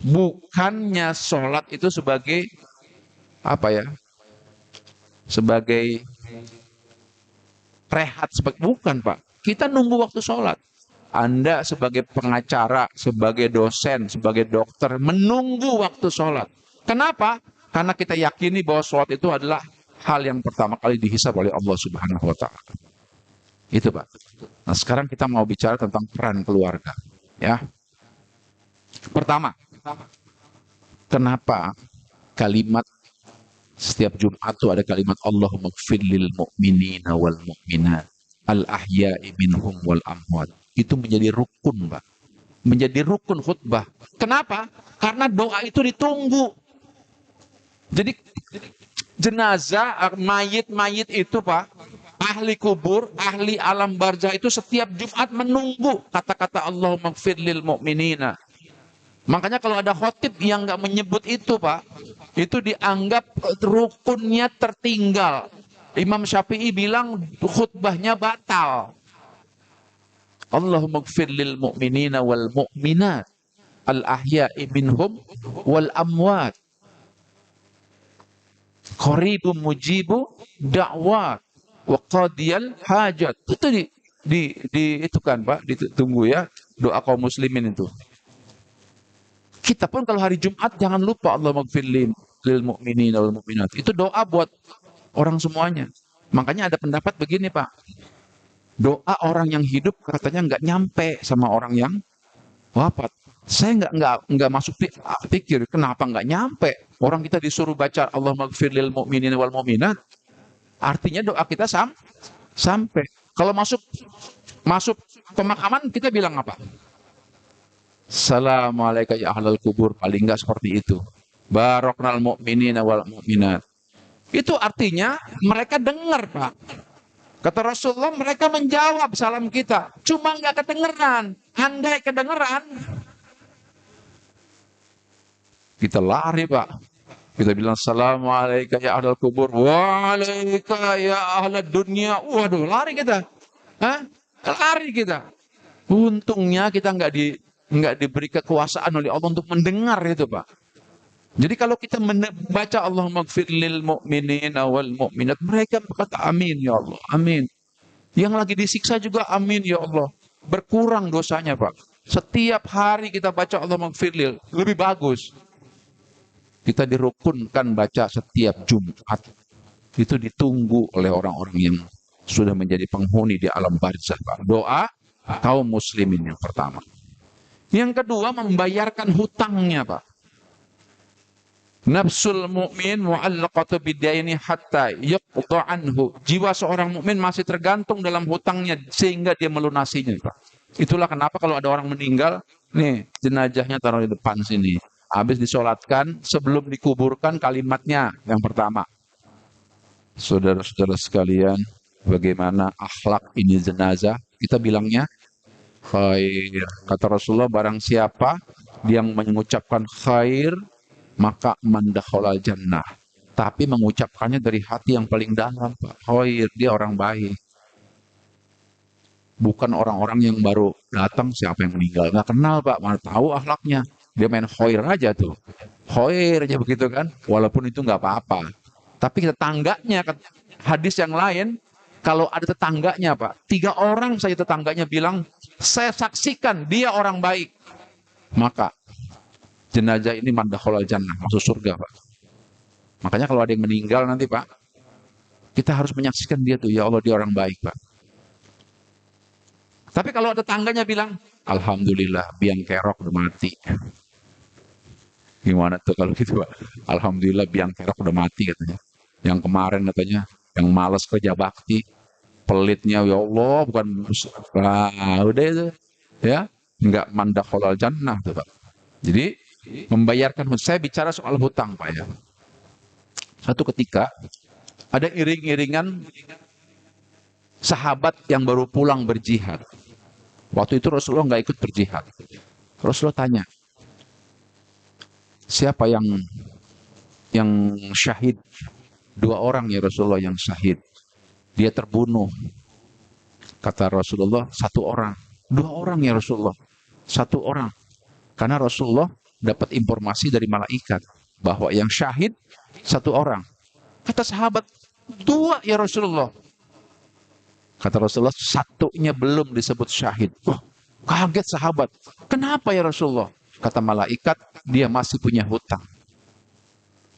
Bukannya sholat itu sebagai apa ya? Sebagai rehat, bukan Pak. Kita nunggu waktu sholat. Anda sebagai pengacara, sebagai dosen, sebagai dokter, menunggu waktu sholat. Kenapa? Karena kita yakini bahwa sholat itu adalah hal yang pertama kali dihisab oleh Allah Subhanahu wa Ta'ala. Itu Pak. Nah sekarang kita mau bicara tentang peran keluarga. Ya. Pertama, kenapa kalimat setiap Jumat itu ada kalimat Allahumma gfir lil mu'minina wal mu'minat al-ahya'i minhum wal amwat. Itu menjadi rukun, Pak. Menjadi rukun khutbah. Kenapa? Karena doa itu ditunggu. Jadi jenazah, mayit-mayit itu, Pak, ahli kubur, ahli alam barzah itu setiap Jumat menunggu kata-kata Allahumma gfir lil mu'minina. Makanya kalau ada khotib yang nggak menyebut itu, Pak, itu dianggap rukunnya tertinggal. Imam Syafi'i bilang khutbahnya batal. Allahumma gfir lil mu'minina wal mu'minat al-ahya'i minhum wal amwat. Qaribun mujibu da'wat wa qadiyal hajat. Itu itu kan Pak, ditunggu ya doa kaum muslimin itu. Kita pun kalau hari Jumat jangan lupa Allahumma gfir lil mu'minina wal mu'minat. Itu doa buat orang semuanya. Makanya ada pendapat begini Pak. Doa orang yang hidup katanya nggak nyampe sama orang yang wafat. Saya nggak masuk pikir kenapa nggak nyampe. Orang kita disuruh baca Allahumma gfir lil mu'minina wal mu'minat. Artinya doa kita sampai. Kalau masuk pemakaman kita bilang apa? Assalamualaikum ya ahlal kubur, paling nggak seperti itu. Baroknal mu'minina wal mu'minat. Itu artinya mereka dengar Pak. Kata Rasulullah mereka menjawab salam kita. Cuma nggak kedengeran. Andai kedengeran, kita lari Pak. Kita bilang Assalamualaikum ya ahlal kubur. Waalaikumsalam ya ahlal dunia. Waduh lari kita. Hah? Lari kita. Untungnya kita nggak diberi kekuasaan oleh Allah untuk mendengar itu Pak. Jadi kalau kita membaca Allahumma gfir lil mu'minina wal mu'minat, mereka berkata amin ya Allah, amin. Yang lagi disiksa juga amin ya Allah. Berkurang dosanya Pak. Setiap hari kita baca Allahumma gfir lil, lebih bagus. Kita dirukunkan baca setiap Jumat. Itu ditunggu oleh orang-orang yang sudah menjadi penghuni di alam barzah Pak. Doa kaum muslimin yang pertama. Yang kedua membayarkan hutangnya Pak. Nafsul mu'min mu'allaqatu bidaini hatta yuqta anhu. Jiwa seorang mukmin masih tergantung dalam hutangnya sehingga dia melunasinya, Pak. Itulah kenapa kalau ada orang meninggal, nih jenazahnya taruh di depan sini. Habis disolatkan, sebelum dikuburkan kalimatnya yang pertama. Saudara-saudara sekalian, bagaimana akhlak ini jenazah? Kita bilangnya khair. Kata Rasulullah, barang siapa yang mengucapkan khair, maka mandakhalal jannah. Tapi mengucapkannya dari hati yang paling dalam, Pak. Khair, dia orang baik. Bukan orang-orang yang baru datang siapa yang meninggal. Nggak kenal, Pak. Mana tahu akhlaknya. Dia main khair aja tuh. Khair aja begitu kan. Walaupun itu nggak apa-apa. Tapi tetangganya, hadis yang lain, kalau ada tetangganya, Pak. 3 orang saja tetangganya bilang, saya saksikan dia orang baik. Maka jenazah ini mandakhalal jannah, masuk surga Pak. Makanya kalau ada yang meninggal nanti Pak, kita harus menyaksikan dia tuh, ya Allah dia orang baik Pak. Tapi kalau ada tetangganya bilang, Alhamdulillah biang kerok udah mati. Gimana tuh kalau gitu Pak? Alhamdulillah biang kerok udah mati katanya. Yang kemarin katanya, yang malas kerja bakti, pelitnya ya Allah bukan, udah itu ya, nggak mandakhalal jannah tuh Pak. Jadi membayarkan hutang. Saya bicara soal hutang, Pak ya. Satu ketika ada iring-iringan sahabat yang baru pulang berjihad. Waktu itu Rasulullah nggak ikut berjihad. Rasulullah tanya, siapa yang syahid? Dua orang ya Rasulullah yang syahid. Dia terbunuh. Kata Rasulullah, satu orang. Dua orang ya Rasulullah. Satu orang. Karena Rasulullah dapat informasi dari malaikat bahwa yang syahid satu orang. Kata sahabat, dua ya Rasulullah. Kata Rasulullah, satunya belum disebut syahid. Wah, kaget sahabat. Kenapa ya Rasulullah? Kata malaikat, dia masih punya hutang.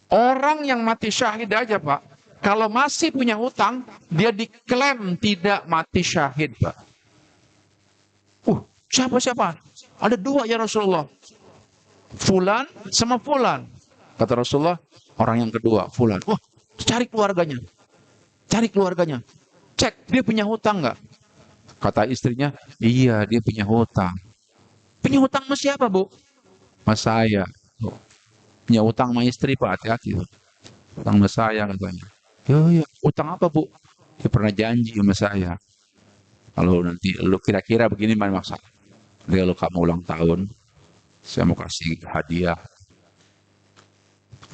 Orang yang mati syahid aja, Pak. Kalau masih punya hutang, dia diklaim tidak mati syahid, Pak. Siapa-siapa? Ada dua ya Rasulullah. Fulan sama Fulan. Kata Rasulullah, orang yang kedua, Fulan. Cari keluarganya. Cari keluarganya. Cek, dia punya hutang nggak? Kata istrinya, iya dia punya hutang. Punya hutang sama siapa, Bu? Mas saya. Punya hutang sama istri, Pak, hati-hati. Hutang sama saya katanya. Ya, hutang apa, Bu? Dia pernah janji sama saya. Kalau nanti lu kira-kira begini, mana maksud? Dia lu kamu ulang tahun, saya mau kasih hadiah.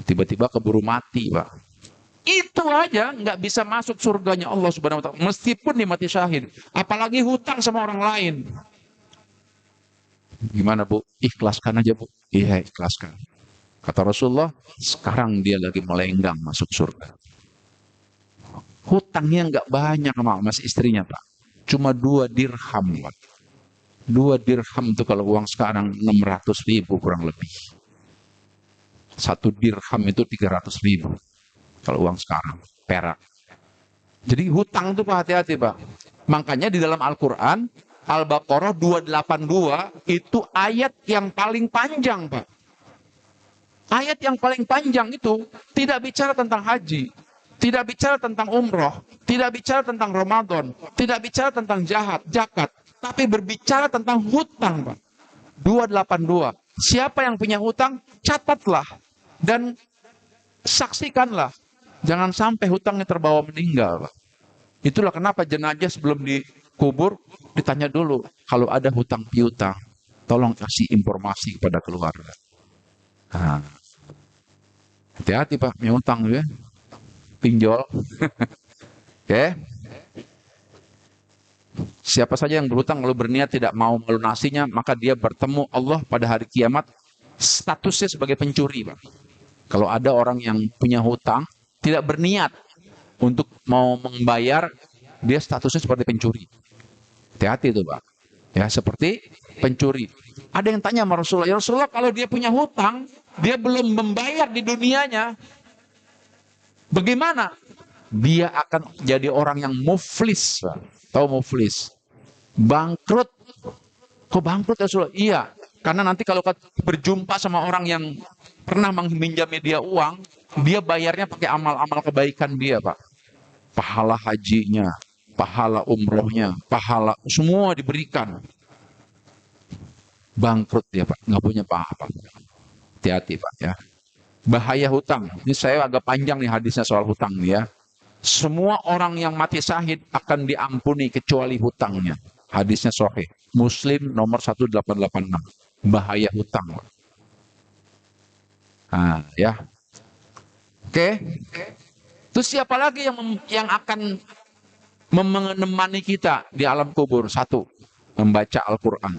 Tiba-tiba keburu mati, Pak. Itu aja nggak bisa masuk surganya Allah Subhanahu wa taala meskipun dia mati syahid. Apalagi hutang sama orang lain. Gimana, Bu? Ikhlaskan aja, Bu. Iya, ikhlaskan. Kata Rasulullah, sekarang dia lagi melenggang masuk surga. Hutangnya nggak banyak sama mas istrinya, Pak. Cuma 2 dirham, Pak. 2 dirham itu kalau uang sekarang 600.000 kurang lebih. 1 dirham itu 300.000. Kalau uang sekarang, perak. Jadi hutang itu Pak, hati-hati Pak. Makanya di dalam Al-Quran, Al-Baqarah 282 itu ayat yang paling panjang Pak. Ayat yang paling panjang itu tidak bicara tentang haji, tidak bicara tentang umroh, tidak bicara tentang Ramadan, tidak bicara tentang zakat, tapi berbicara tentang hutang Pak. 282. Siapa yang punya hutang, catatlah dan saksikanlah. Jangan sampai hutangnya terbawa meninggal. Itulah kenapa jenazah sebelum dikubur ditanya dulu. Kalau ada hutang piutang, tolong kasih informasi kepada keluarga. Nah, hati-hati Pak, punya hutang ya. Pinjol. Oke. Siapa saja yang berhutang lalu berniat tidak mau melunasinya, maka dia bertemu Allah pada hari kiamat statusnya sebagai pencuri, Pak. Kalau ada orang yang punya hutang tidak berniat untuk mau membayar, dia statusnya seperti pencuri. Hati-hati itu, Pak. Ya, seperti pencuri. Ada yang tanya sama Rasulullah, ya Rasulullah kalau dia punya hutang, dia belum membayar di dunianya, bagaimana? Dia akan jadi orang yang muflis, Pak. Tahu muflis? Bangkrut. Kok bangkrut ya Rasulullah? Iya, karena nanti kalau berjumpa sama orang yang pernah meminjamnya dia uang, dia bayarnya pakai amal-amal kebaikan dia, Pak. Pahala hajinya, pahala umrohnya, pahala semua diberikan. Bangkrut dia, Pak. Nggak punya apa-apa. Hati-hati, Pak ya. Bahaya hutang. Ini saya agak panjang nih hadisnya soal hutang nih ya. Semua orang yang mati syahid akan diampuni kecuali hutangnya. Hadisnya sahih. Muslim nomor 1886. Bahaya hutang. Nah, ya. Oke. Terus siapa lagi yang akan menemani kita di alam kubur? Satu, membaca Al-Quran.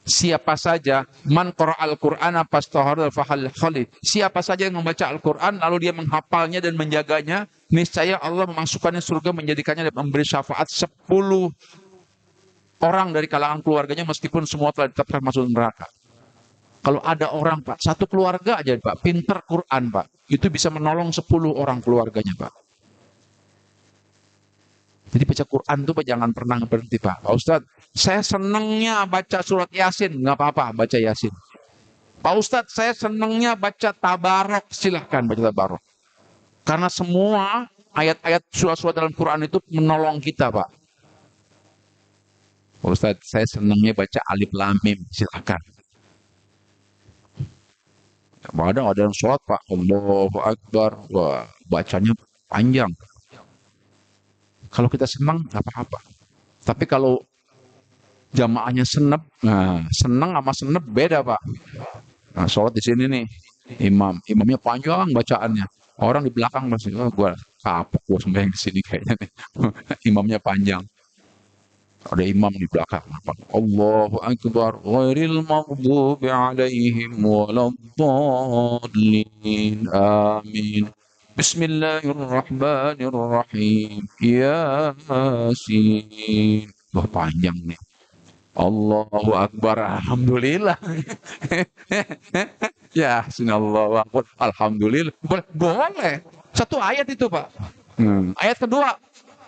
Siapa saja man qara'al Qur'ana fastahara fahal khalid. Siapa saja yang membaca Al-Qur'an lalu dia menghafalnya dan menjaganya, niscaya Allah memasukkannya surga, menjadikannya dan memberi syafaat 10 orang dari kalangan keluarganya meskipun semua telah ditetapkan masuk neraka. Kalau ada orang Pak, satu keluarga aja Pak, pinter Quran Pak, itu bisa menolong 10 orang keluarganya Pak. Jadi baca Quran itu Pak jangan pernah berhenti Pak. Pak Ustadz, saya senangnya baca surat Yasin, nggak apa-apa baca Yasin. Pak Ustadz, saya senangnya baca Tabarok, silahkan baca Tabarok. Karena semua ayat-ayat surat-surat dalam Quran itu menolong kita Pak. Pak Ustadz, saya senangnya baca Alif Lam Mim, silahkan. Ada yang sholat Pak, Allahu Akbar, wah bacanya panjang. Kalau kita senang nggak apa-apa. Tapi kalau jamaahnya senep, nah seneng sama senep beda Pak. Nah sholat di sini nih, imamnya panjang bacaannya. Orang di belakang masih, oh, gua kapok gua sembahyang di sini kayaknya nih. Imamnya panjang. Ada imam di belakang. Allahu Akbar. Ghairil maghdubi alaihim waladdallin. Amin. Bismillahirrahmanirrahim. Yasin. Wah panjang nih. Allahu Akbar. Alhamdulillah. Yasin Allahu Akbar. Alhamdulillah. Boleh. Boleh. Satu ayat itu Pak. Ayat kedua.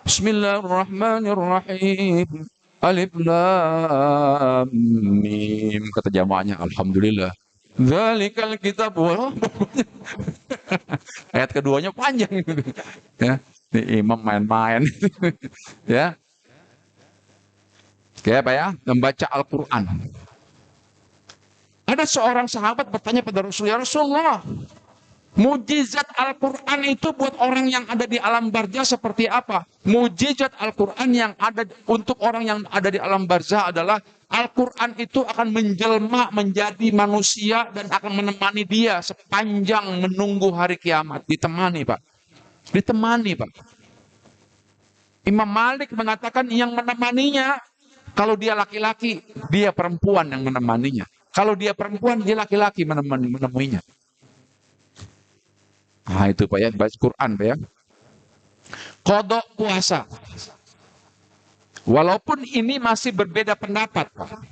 Bismillahirrahmanirrahim. Alif lam mim kata jamaahnya alhamdulillah. Dzalikal kitab wah. Ayat keduanya panjang ya. Ini imam main-main ya. Oke Pak ya, membaca Al-Qur'an. Ada seorang sahabat bertanya pada Rasulullah, Rasulullah, mujizat Al-Quran itu buat orang yang ada di alam barzah seperti apa? Mujizat Al-Quran yang ada untuk orang yang ada di alam barzah adalah Al-Quran itu akan menjelma menjadi manusia dan akan menemani dia sepanjang menunggu hari kiamat. Ditemani Pak. Ditemani Pak. Imam Malik mengatakan yang menemaninya, kalau dia laki-laki, dia perempuan yang menemaninya. Kalau dia perempuan, dia laki-laki menemuinya. Nah itu Pak ya, baca Quran Pak ya. Qadha puasa. Walaupun ini masih berbeda pendapat Pak.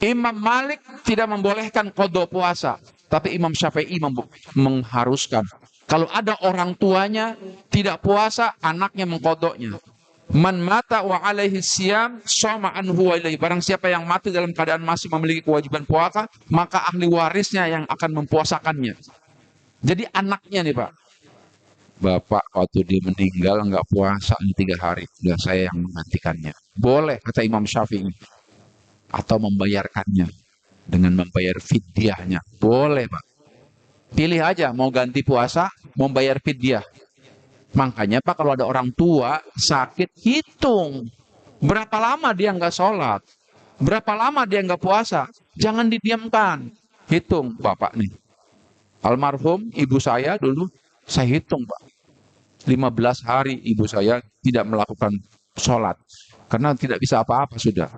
Imam Malik tidak membolehkan qadha puasa. Tapi Imam Syafi'i mengharuskan. Kalau ada orang tuanya tidak puasa, anaknya mengqadhanya. Man mata wa alaihi siyam shoma anhu wa ilaihi. Barang siapa yang mati dalam keadaan masih memiliki kewajiban puasa, maka ahli warisnya yang akan mempuasakannya. Jadi anaknya nih Pak, Bapak waktu dia meninggal nggak puasa ini 3 hari, udah saya yang menggantikannya. Boleh kata Imam Syafi'i, atau membayarkannya dengan membayar fidyahnya. Boleh Pak. Pilih aja mau ganti puasa, mau bayar fidyah. Makanya Pak kalau ada orang tua sakit, hitung berapa lama dia nggak sholat, berapa lama dia nggak puasa. Jangan didiamkan. Hitung Bapak nih. Almarhum ibu saya dulu, saya hitung Pak. 15 hari ibu saya tidak melakukan sholat. Karena tidak bisa apa-apa sudah.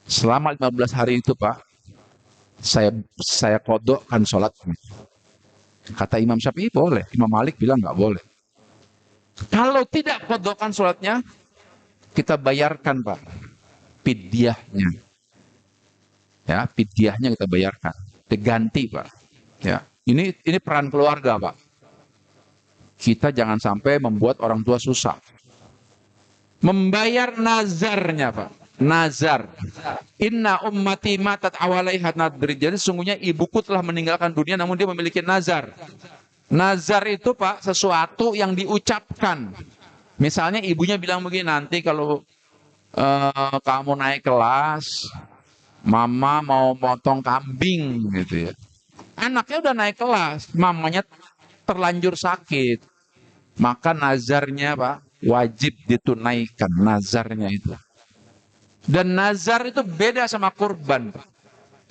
Selama 15 hari itu Pak, saya kodokkan sholatnya. Kata Imam Syafi'i boleh, Imam Malik bilang nggak boleh. Kalau tidak kodokkan sholatnya, kita bayarkan Pak, fidyahnya. Ya, fidyahnya kita bayarkan. Diganti Pak. Ya, ini peran keluarga Pak. Kita jangan sampai membuat orang tua susah. Membayar nazarnya Pak. Nazar. Inna ummati matat awalaiha nadri. Jadi sungguhnya ibuku telah meninggalkan dunia namun dia memiliki nazar. Nazar itu Pak sesuatu yang diucapkan. Misalnya ibunya bilang begini, nanti kalau kamu naik kelas, mama mau potong kambing gitu ya. Anaknya udah naik kelas, mamanya terlanjur sakit. Maka nazarnya Pak wajib ditunaikan, nazarnya itu. Dan nazar itu beda sama kurban Pak.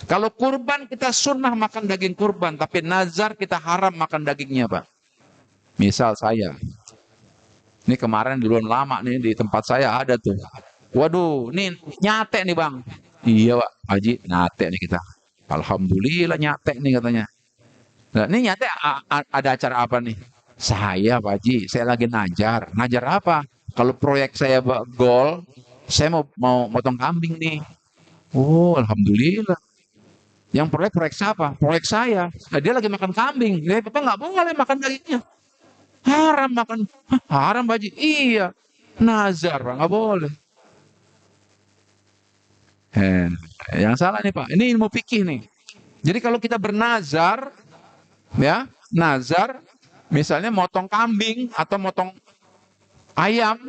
Kalau kurban kita sunnah makan daging kurban, tapi nazar kita haram makan dagingnya Pak. Misal saya, ini kemarin duluan lama nih di tempat saya ada tuh. Waduh, nih nyate nih Bang. Iya Pak, Haji, nyate nih kita. Alhamdulillah nyate nih katanya. Nah, ini nyate ada acara apa nih? Saya Pak Haji, saya lagi najar. Najar apa? Kalau proyek saya gol, saya mau motong kambing nih. Oh, alhamdulillah. Yang proyek siapa? Proyek saya. Nah, dia lagi makan kambing. Dia Bapak nggak boleh makan dagingnya. Haram makan. Hah, haram Pak Haji. Iya. Nazar Pak, nggak boleh. Eh, yang salah nih Pak. Ini ilmu fikih nih. Jadi kalau kita bernazar, ya, nazar, misalnya motong kambing atau motong ayam,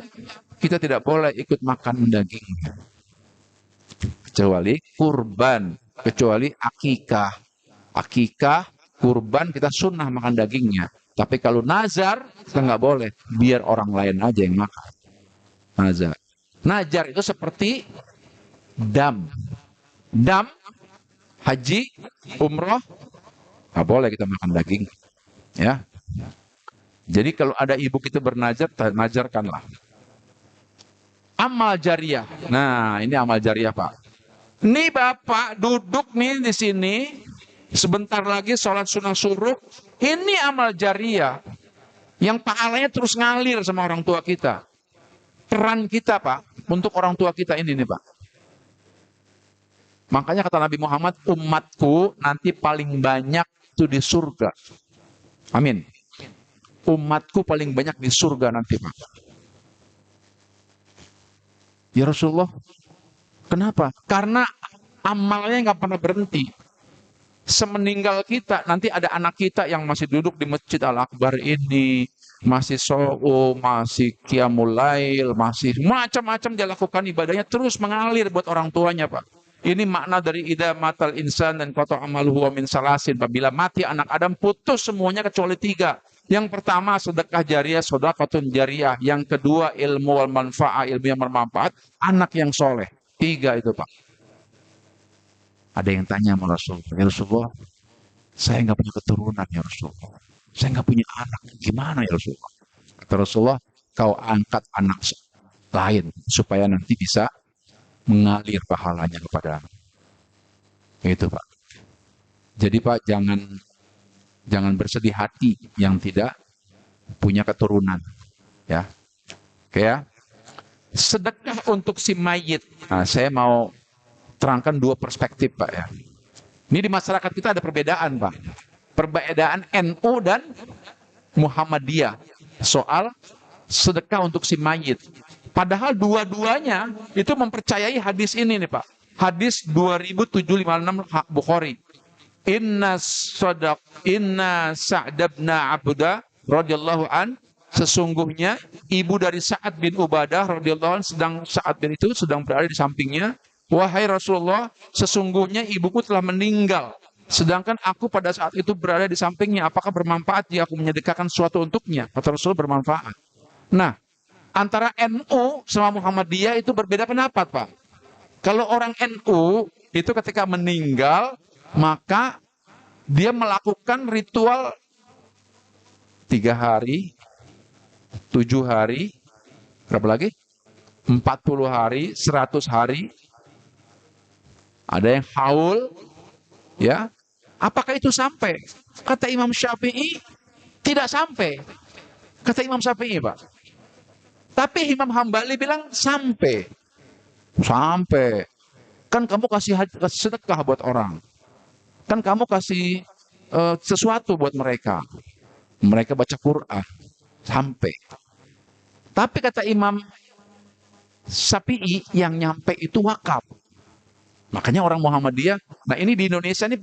kita tidak boleh ikut makan dagingnya. Kecuali kurban, kecuali akikah Akikah, kurban kita sunnah makan dagingnya. Tapi kalau nazar kita nggak boleh, biar orang lain aja yang makan. Nazar. Nazar itu seperti dam. Dam, haji, umroh, nggak boleh kita makan daging. Ya. Jadi kalau ada ibu kita bernazar, najarkanlah. Amal jariah. Nah, ini amal jariah, Pak. Nih Bapak duduk nih di sini, sebentar lagi sholat sunnah suruh. Ini amal jariah yang pahalanya terus ngalir sama orang tua kita. Peran kita, Pak, untuk orang tua kita ini nih, Pak. Makanya kata Nabi Muhammad, umatku nanti paling banyak itu di surga. Amin. Umatku paling banyak di surga nanti, Pak. Ya Rasulullah, kenapa? Karena amalnya nggak pernah berhenti. Semeninggal kita, nanti ada anak kita yang masih duduk di Masjid Al-Akbar ini, masih sho'um, masih qiyamul lail, masih macam-macam dia lakukan ibadahnya, terus mengalir buat orang tuanya, Pak. Ini makna dari idza matal insan dan qata amaluhu wa min salasin. Apabila mati anak Adam, putus semuanya kecuali 3. Yang pertama sedekah jariah, sedekatun jariah. Yang kedua ilmu wal manfaah, ilmu yang bermanfaat, anak yang soleh. 3 itu, Pak. Ada yang tanya sama Rasulullah, ya Rasulullah, saya nggak punya keturunan ya Rasulullah. Saya nggak punya anak, gimana ya Rasulullah? Kata Rasulullah, kau angkat anak lain supaya nanti bisa mengalir pahalanya kepada anak. Itu, Pak. Jadi Pak, jangan bersedih hati yang tidak punya keturunan, ya. Oke ya. Sedekah untuk si mayit. Nah, saya mau terangkan 2 perspektif, Pak, ya. Ini di masyarakat kita ada perbedaan, Pak. Perbedaan NU dan Muhammadiyah soal sedekah untuk si mayit. Padahal dua-duanya itu mempercayai hadis ini nih, Pak. Hadis 2756 Bukhari. Inna Sa'd bin Abda radhiyallahu an, sesungguhnya ibu dari Sa'ad bin Ubadah radhiyallahu an, Sa'ad bin itu sedang berada di sampingnya. Wahai Rasulullah, sesungguhnya ibuku telah meninggal, sedangkan aku pada saat itu berada di sampingnya. Apakah bermanfaat jika aku menyedekahkan sesuatu untuknya? Kata Rasul, bermanfaat. Nah, antara NU sama Muhammadiyah itu berbeda pendapat, Pak. Kalau orang NU itu ketika meninggal, maka dia melakukan ritual 3 hari, 7 hari, berapa lagi? 40 hari, 100 hari. Ada yang haul, ya. Apakah itu sampai? Kata Imam Syafi'i, tidak sampai. Kata Imam Syafi'i, Pak. Tapi Imam Hambali bilang sampai. Sampai. Kan kamu kasih sedekah buat orang. Kan kamu kasih sesuatu buat mereka. Mereka baca Quran. Sampai. Tapi kata Imam Syafi'i, yang nyampe itu wakaf. Makanya orang Muhammadiyah, nah ini di Indonesia ini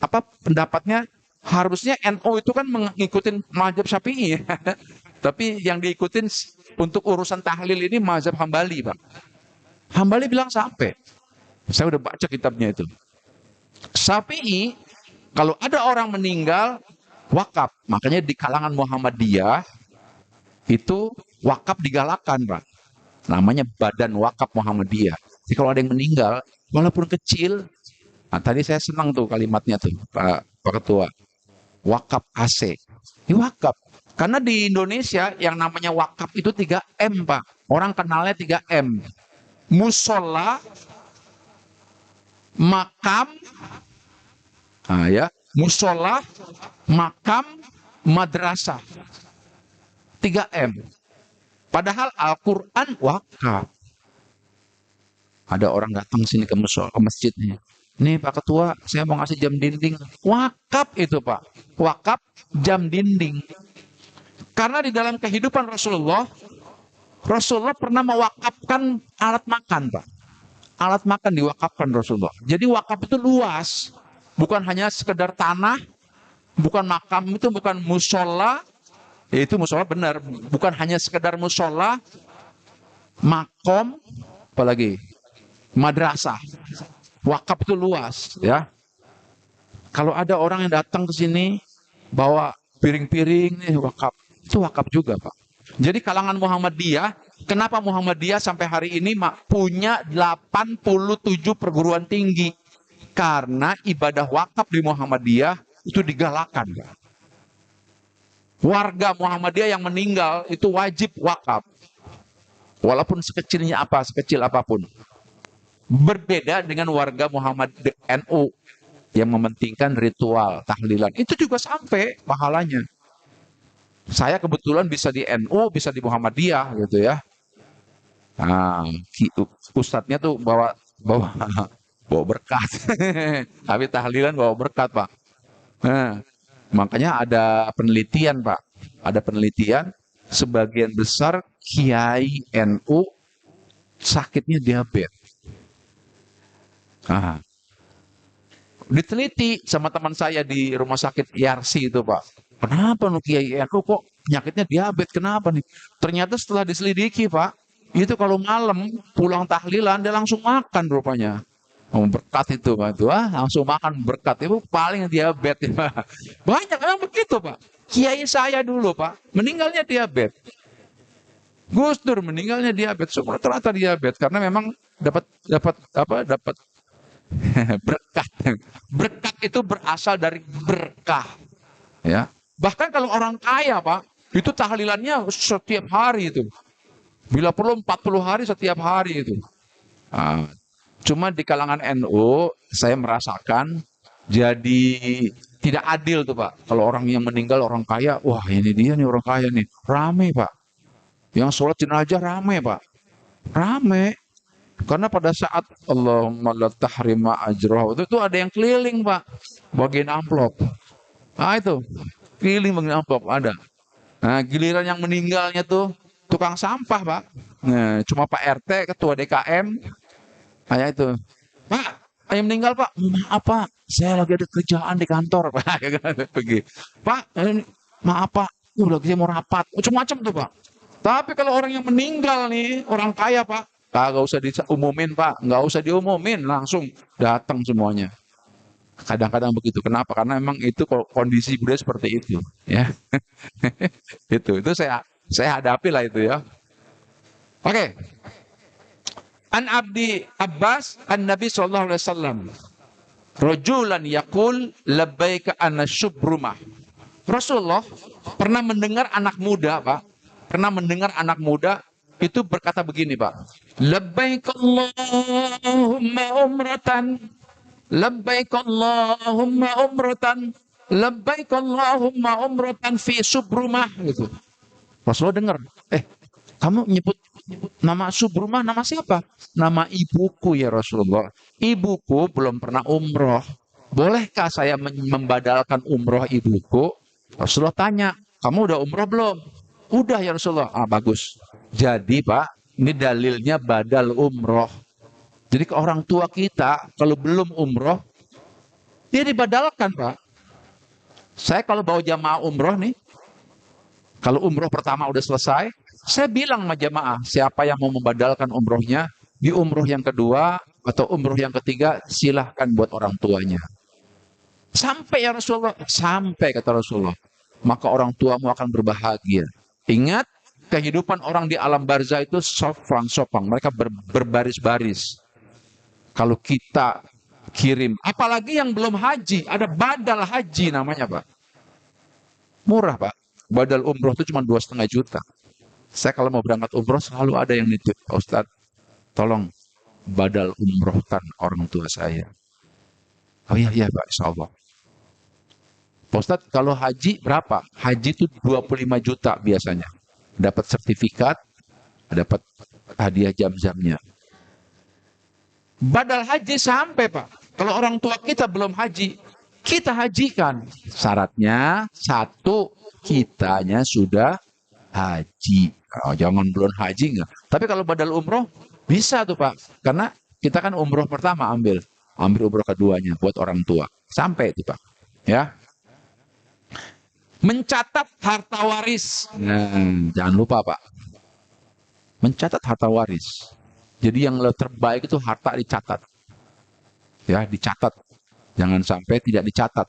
apa pendapatnya, harusnya NU itu kan mengikuti mazhab Syafi'i. Tapi yang diikutin untuk urusan tahlil ini mazhab Hambali, Pak. Hambali bilang sampai. Saya udah baca kitabnya itu. Syafi'i, kalau ada orang meninggal, wakaf. Makanya di kalangan Muhammadiyah itu wakaf digalakan, Pak. Namanya Badan Wakaf Muhammadiyah. Jadi kalau ada yang meninggal, walaupun kecil, nah tadi saya senang tuh kalimatnya tuh, Pak Ketua. Wakaf AC. Ini wakaf. Karena di Indonesia yang namanya wakaf itu 3M, Pak. Orang kenalnya 3M. Musola, makam, nah ya, musola, makam, madrasah. 3M. Padahal Al-Quran wakaf. Ada orang datang sini ke masjid nih. Nih Pak Ketua, saya mau ngasih jam dinding. Wakaf itu, Pak. Wakaf jam dinding. Karena di dalam kehidupan Rasulullah pernah mewakafkan alat makan, Pak. Alat makan diwakafkan Rasulullah. Jadi wakaf itu luas. Bukan hanya sekedar tanah, bukan makam itu, bukan musola. Ya itu musola benar. Bukan hanya sekedar musola, makom, apalagi madrasah. Wakaf itu luas, ya. Kalau ada orang yang datang ke sini bawa piring-piring nih wakaf, itu wakaf juga, Pak. Jadi kalangan Muhammadiyah, kenapa Muhammadiyah sampai hari ini punya 87 perguruan tinggi? Karena ibadah wakaf di Muhammadiyah itu digalakan, Pak. Warga Muhammadiyah yang meninggal itu wajib wakaf. Walaupun sekecilnya apa, sekecil apapun. Berbeda dengan warga Muhammad NU yang mementingkan ritual tahlilan. Itu juga sampai pahalanya. Saya kebetulan bisa di NU, bisa di Muhammadiyah gitu ya. Nah, ustadznya tuh bawa bawa bawa berkat. Tapi tahlilan bawa berkat, Pak. Nah, makanya ada penelitian, Pak. Ada penelitian sebagian besar kiai NU sakitnya diabetes. Nah, diteliti sama teman saya di rumah sakit IRC itu, Pak. Kenapa nih kiai NU kok penyakitnya diabetes? Kenapa nih? Ternyata setelah diselidiki, Pak, itu kalau malam pulang tahlilan dia langsung makan rupanya. Oh, berkat itu, Pak. Itu, langsung makan berkat. Itu paling diabetes, Pak. Banyak memang begitu, Pak. Kiai saya dulu, Pak, meninggalnya diabetes. Gus Dur meninggalnya diabetes. Semua ternyata diabetes karena memang dapat dapat apa? Dapat berkat. Berkat itu berasal dari berkah, ya. Bahkan kalau orang kaya, Pak, itu tahlilannya setiap hari itu. Bila perlu 40 hari setiap hari itu. Ah, cuma di kalangan NU saya merasakan jadi tidak adil tuh, Pak. Kalau orang yang meninggal orang kaya, wah ini dia nih orang kaya nih. Rame, Pak. Yang sholat jenazah rame, Pak. Rame. Karena pada saat Allahumma la tahrima ajroh itu tuh ada yang keliling, Pak. Bagian amplop. Nah itu. Keliling bagian amplop ada. Nah, giliran yang meninggalnya tuh tukang sampah, Pak. Nah, cuma Pak RT, ketua DKM, kayak itu. Pak, yang meninggal, Pak. Maaf, Pak. Saya lagi ada kerjaan di kantor, Pak. Pergi. Pak, maaf, Pak. Lagi saya mau rapat. Macam-macam tuh, Pak. Tapi kalau orang yang meninggal nih, orang kaya, Pak, kagak usah diumumin, Pak. Nggak usah diumumin, langsung datang semuanya. Kadang-kadang begitu. Kenapa? Karena memang itu kondisi budaya seperti itu, ya. Itu saya hadapi lah itu ya. Oke. An Abdi Abbas an Nabi sallallahu alaihi wasallam. Rajulan yaqul labbaika anna syubrumah. Rasulullah pernah mendengar anak muda, Pak. Pernah mendengar anak muda itu berkata begini, Pak. Labbaik Allahumma umratan. Labbaik Allahumma umratan. Labbaik Allahumma umratan fi subrumah gitu. Rasulullah dengar, kamu nyebut nama subrumah, nama siapa? Nama ibuku ya Rasulullah. Ibuku belum pernah umroh. Bolehkah saya membadalkan umroh ibuku? Rasulullah tanya, kamu udah umroh belum? Udah ya Rasulullah. Ah, bagus. Jadi Pak, ini dalilnya badal umroh. Jadi ke orang tua kita, kalau belum umroh, dia dibadalkan, Pak. Saya kalau bawa jamaah umroh nih, kalau umroh pertama udah selesai, saya bilang sama jamaah, siapa yang mau membadalkan umrohnya, di umroh yang kedua atau umroh yang ketiga, silahkan buat orang tuanya. Sampai ya Rasulullah, sampai kata Rasulullah. Maka orang tuamu akan berbahagia. Ingat, kehidupan orang di alam barzah itu sopang-sopang. Mereka berbaris-baris. Kalau kita kirim, apalagi yang belum haji, ada badal haji namanya, Pak. Murah, Pak. Badal umroh itu cuma 2,5 juta. Saya kalau mau berangkat umroh selalu ada yang nitip, Ustaz, tolong badal umrohkan orang tua saya. Oh iya, iya Pak, insya Allah. Pak Ustaz, kalau haji berapa? Haji itu 25 juta biasanya. Dapat sertifikat, dapat hadiah jam-jamnya. Badal haji sampai, Pak. Kalau orang tua kita belum haji, kita hajikan. Syaratnya, satu, kitanya sudah haji. Oh, jangan belum haji enggak. Tapi kalau badal umroh, bisa tuh Pak. Karena kita kan umroh pertama ambil umroh keduanya buat orang tua. Sampai itu Pak. Ya. Mencatat harta waris. Nah, jangan lupa Pak. Mencatat harta waris. Jadi yang terbaik itu harta dicatat. Ya, dicatat. Jangan sampai tidak dicatat.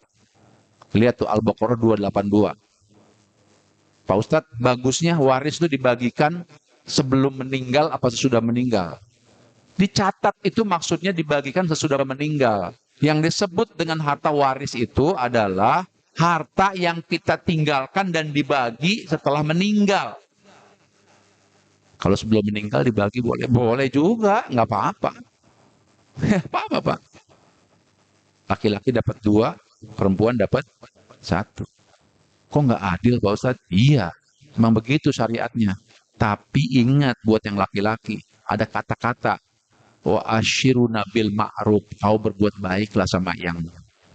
Lihat tuh Al-Baqarah 282. Pak Ustadz, bagusnya waris itu dibagikan sebelum meninggal apa sesudah meninggal? Dicatat itu maksudnya dibagikan sesudah meninggal. Yang disebut dengan harta waris itu adalah harta yang kita tinggalkan dan dibagi setelah meninggal. Kalau sebelum meninggal dibagi boleh, boleh juga, nggak apa-apa. Apa-apa, Pak. Laki-laki dapat dua, perempuan dapat satu. Kok nggak adil, Pak Ustadz? Iya, memang begitu syariatnya. Tapi ingat buat yang laki-laki, ada kata-kata wa asyiruna bil ma'ruf, kau berbuat baiklah sama yang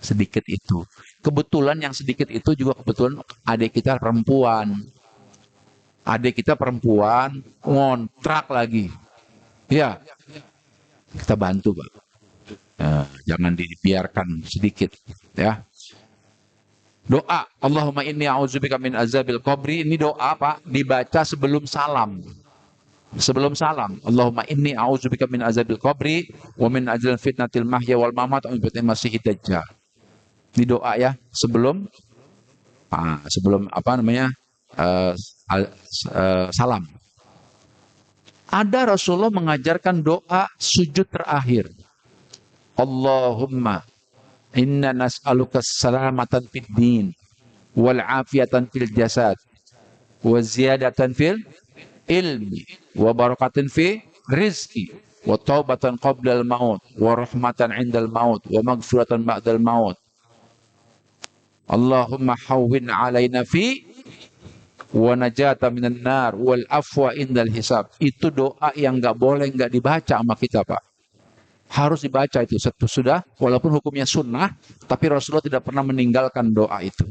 sedikit itu. Kebetulan yang sedikit itu juga kebetulan adik kita perempuan. Adik kita perempuan ngontrak lagi. Ya, kita bantu, Pak. Jangan dibiarkan sedikit, ya. Doa, Allahumma inni a'udzubika min azabil qabri, ini doa, Pak, dibaca sebelum salam. Sebelum salam, Allahumma inni a'udzubika min azabil qabri wa min ajal fitnatil mahya wal mamat wa min fitnatil masiihid dajjal. Ini doa ya, sebelum apa namanya? eh, salam. Ada Rasulullah mengajarkan doa sujud terakhir. Allahumma inna nas'aluka salamatan fid din wal afiyatan fil jasad wa ziyadatan fil ilmi wa barakatin fi rizki wa taubatan qabla al maut wa rahmatan indal maut wa maghfiratan ba'dal maut. Allahumma hawwin alaina fi wa najata minan nar wal afwa indal hisab. Itu doa yang nggak boleh nggak dibaca sama kita, Pak. Harus dibaca itu sudah, walaupun hukumnya sunnah, tapi Rasulullah tidak pernah meninggalkan doa itu.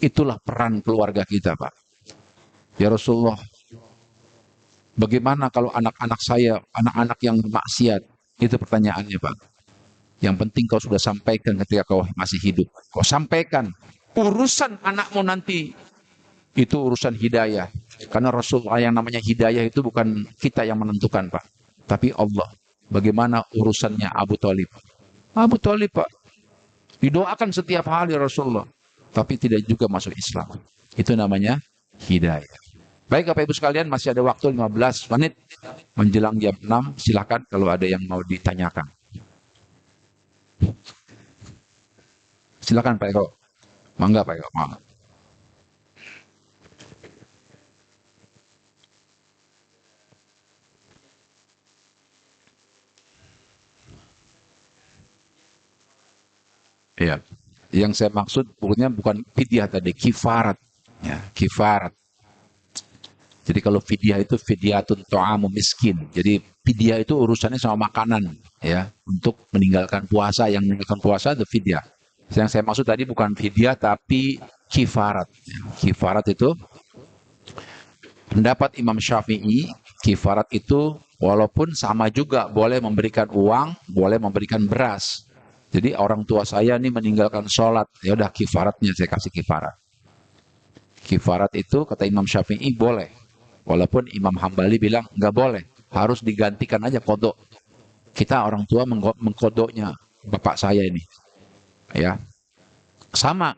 Itulah peran keluarga kita, Pak. Ya Rasulullah, bagaimana kalau anak-anak saya, anak-anak yang maksiat? Itu pertanyaannya, Pak. Yang penting kau sudah sampaikan ketika kau masih hidup. Kau sampaikan. Urusan anakmu nanti, itu urusan hidayah. Karena Rasulullah yang namanya hidayah itu bukan kita yang menentukan, Pak. Tapi Allah. Bagaimana urusannya Abu Thalib? Abu Thalib, Pak. Didoakan setiap hari Rasulullah. Tapi tidak juga masuk Islam. Itu namanya hidayah. Baik Bapak Ibu sekalian, masih ada waktu 15 menit menjelang jam 6. Silakan kalau ada yang mau ditanyakan. Silakan Pak Eko. Mangga Pak Eko. Mangga. Iya. Yang saya maksud pokoknya bukan fidyah tadi, kifarat. Ya, kifarat. Jadi kalau fidyah itu fidyatun ta'amu miskin. Jadi fidyah itu urusannya sama makanan, ya, untuk meninggalkan puasa. Yang meninggalkan puasa itu fidyah. Yang saya maksud tadi bukan fidyah tapi kifarat. Ya, kifarat itu pendapat Imam Syafi'i, kifarat itu walaupun sama juga, boleh memberikan uang, boleh memberikan beras. Jadi orang tua saya nih meninggalkan sholat, ya udah kifaratnya saya kasih kifarat. Kifarat itu kata Imam Syafi'i boleh. Walaupun Imam Hambali bilang nggak boleh, harus digantikan aja kodok. Kita orang tua mengkodoknya bapak saya ini, ya. Sama,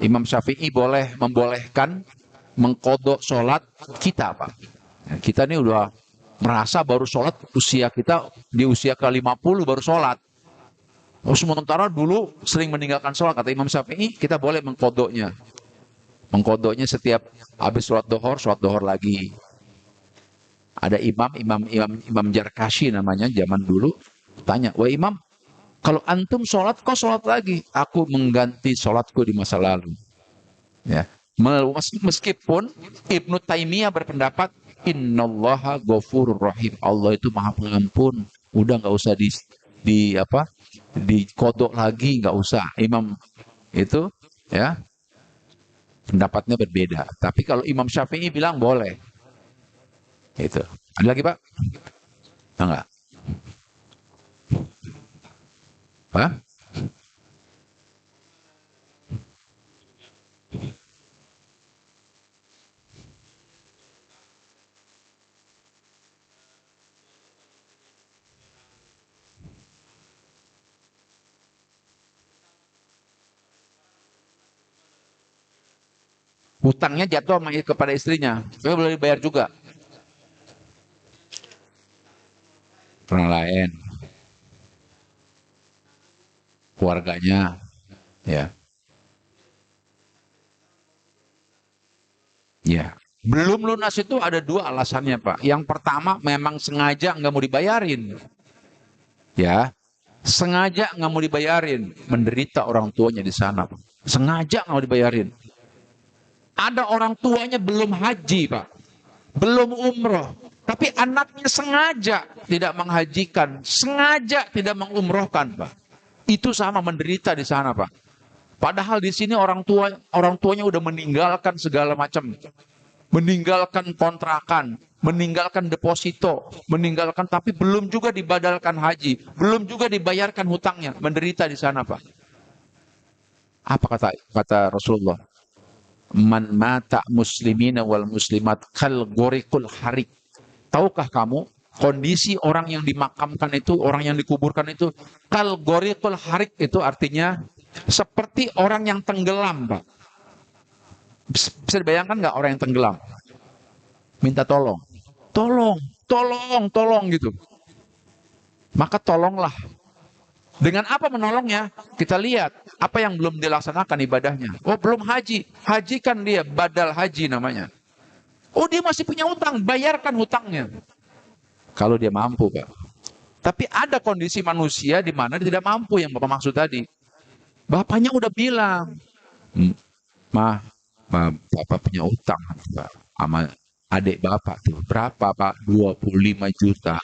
Imam Syafi'i boleh membolehkan mengkodok sholat kita, Pak. Ya, kita ini udah merasa baru sholat usia kita di usia ke-50 baru sholat. Sementara dulu sering meninggalkan sholat, kata Imam Syafi'i, kita boleh mengkodoknya. Mengkodoknya setiap habis sholat dohor lagi. Ada imam Jarkashi namanya zaman dulu. Tanya, wah imam, kalau antum sholat, kok sholat lagi? Aku mengganti sholatku di masa lalu. Ya. Meskipun Ibnu Taimiyah berpendapat, Innallaha ghafurur rahim. Allah itu maha pengampun. Udah nggak usah dikodok lagi, nggak usah. Imam itu, ya, pendapatnya berbeda. Tapi kalau Imam Syafi'i bilang boleh. Itu. Ada lagi, Pak? Enggak. Pak? Hutangnya jatuh kepada istrinya, tapi boleh dibayar juga. Orang lain, keluarganya, ya, ya. Belum lunas itu ada dua alasannya, Pak. Yang pertama memang sengaja nggak mau dibayarin, ya. Sengaja nggak mau dibayarin, menderita orang tuanya di sana, Pak. Sengaja nggak mau dibayarin. Ada orang tuanya belum haji, Pak. Belum umroh. Tapi anaknya sengaja tidak menghajikan, sengaja tidak mengumrohkan, Pak. Itu sama menderita di sana, Pak. Padahal di sini orang tuanya udah meninggalkan segala macam, meninggalkan kontrakan, meninggalkan deposito, meninggalkan tapi belum juga dibadalkan haji, belum juga dibayarkan hutangnya, menderita di sana, Pak. Apa kata Rasulullah? Man mata muslimina wal muslimat kal gorikul harik. Tahukah kamu kondisi orang yang dimakamkan itu, orang yang dikuburkan itu, kal gorikul harik itu artinya seperti orang yang tenggelam, Pak. Bisa dibayangkan nggak orang yang tenggelam? Minta tolong. Tolong, tolong, tolong gitu. Maka tolonglah. Dengan apa menolongnya? Kita lihat apa yang belum dilaksanakan ibadahnya. Oh, belum haji. Hajikan dia, badal haji namanya. Oh, dia masih punya utang, bayarkan hutangnya. Kalau dia mampu, Pak. Tapi ada kondisi manusia di mana dia tidak mampu yang Bapak maksud tadi. Bapaknya udah bilang, "Ma, Bapak punya utang, Pak, sama adik Bapak tuh. Berapa, Pak? 25 juta.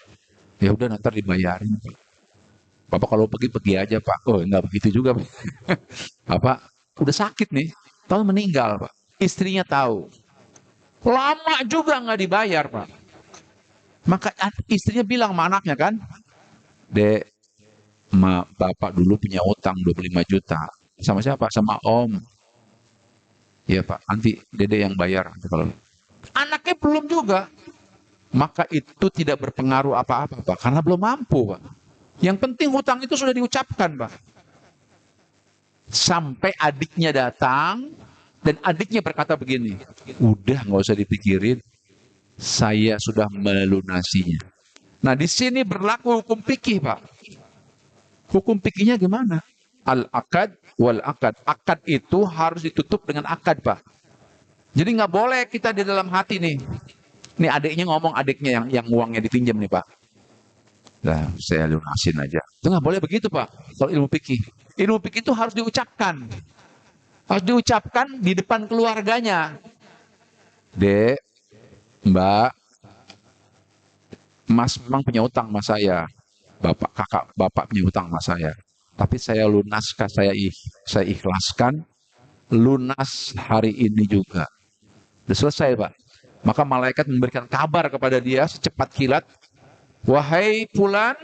Ya udah nanti dibayarin, Pak. Bapak kalau pergi aja, Pak." Oh, enggak begitu juga, Pak. Bapak udah sakit nih, tahu meninggal, Pak. Istrinya tahu. Lama juga nggak dibayar, Pak. Maka istrinya bilang sama anaknya kan, "Dek, Bapak dulu punya utang 25 juta. Sama siapa? Sama Om." "Iya, Pak, nanti Dede yang bayar." Kalau anaknya belum juga, maka itu tidak berpengaruh apa-apa, Pak, karena belum mampu, Pak. Yang penting hutang itu sudah diucapkan, Pak. Sampai adiknya datang, dan adiknya berkata begini, "Udah nggak usah dipikirin, saya sudah melunasinya." Nah, di sini berlaku hukum fikih, Pak. Hukum fikihnya gimana? Al-akad wal akad. Akad itu harus ditutup dengan akad, Pak. Jadi nggak boleh kita di dalam hati nih. Nih adiknya ngomong, adiknya yang uangnya dipinjam nih, Pak. Nah, saya lunasin aja. Itu nggak boleh begitu, Pak. Kalau ilmu fikih. Ilmu fikih itu harus diucapkan. Harus diucapkan di depan keluarganya. "Dek, Mbak, Mas memang punya utang sama saya. Bapak punya utang sama saya. Tapi saya lunaskan, saya ikhlaskan lunas hari ini juga." Sudah selesai, Pak. Maka malaikat memberikan kabar kepada dia secepat kilat, "Wahai fulan,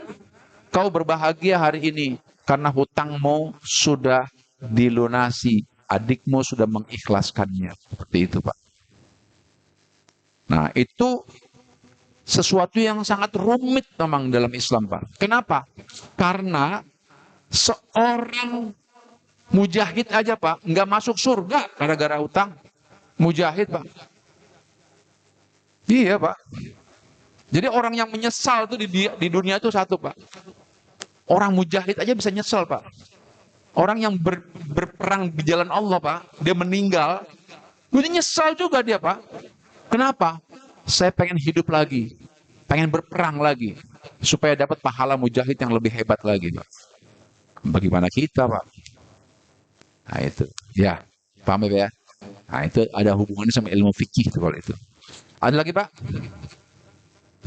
kau berbahagia hari ini karena hutangmu sudah dilunasi. Adikmu sudah mengikhlaskannya." Seperti itu, Pak. Nah, itu sesuatu yang sangat rumit memang dalam Islam, Pak. Kenapa? Karena seorang mujahid aja, Pak, nggak masuk surga gara-gara utang. Mujahid, Pak. Iya, Pak. Jadi orang yang menyesal tuh di dunia itu satu, Pak. Orang mujahid aja bisa nyesal, Pak. Orang yang berperang di jalan Allah, Pak, dia meninggal, dia nyesal juga dia, Pak. Kenapa? Saya pengen hidup lagi, pengen berperang lagi, supaya dapat pahala mujahid yang lebih hebat lagi, Pak. Bagaimana kita, Pak? Nah itu, ya, paham ya? Nah itu ada hubungannya sama ilmu fikih itu kalau itu. Ada lagi, Pak?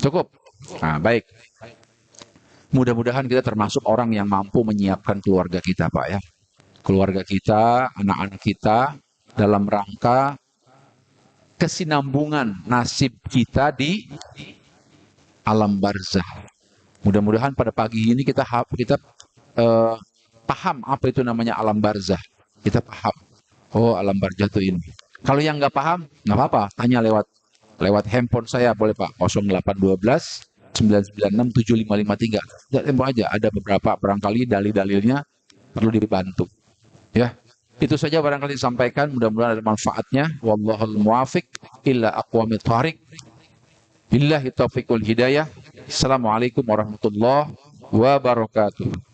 Cukup. Nah, baik. Mudah-mudahan kita termasuk orang yang mampu menyiapkan keluarga kita, Pak, ya. Keluarga kita, anak-anak kita dalam rangka kesinambungan nasib kita di alam barzah. Mudah-mudahan pada pagi ini kita paham apa itu namanya alam barzah. Kita paham. Oh, alam barzah itu ini. Kalau yang nggak paham, nggak apa-apa. Tanya lewat handphone saya boleh, Pak. 0812 996 7553. Lihat tempo aja. Ada beberapa barangkali dalil-dalilnya perlu dibantu. Ya. Itu saja barangkali disampaikan, mudah-mudahan ada manfaatnya. Wallahul muwafiq illa aqwamit thariq. Billahi taufiq wal hidayah. Assalamualaikum warahmatullahi wabarakatuh.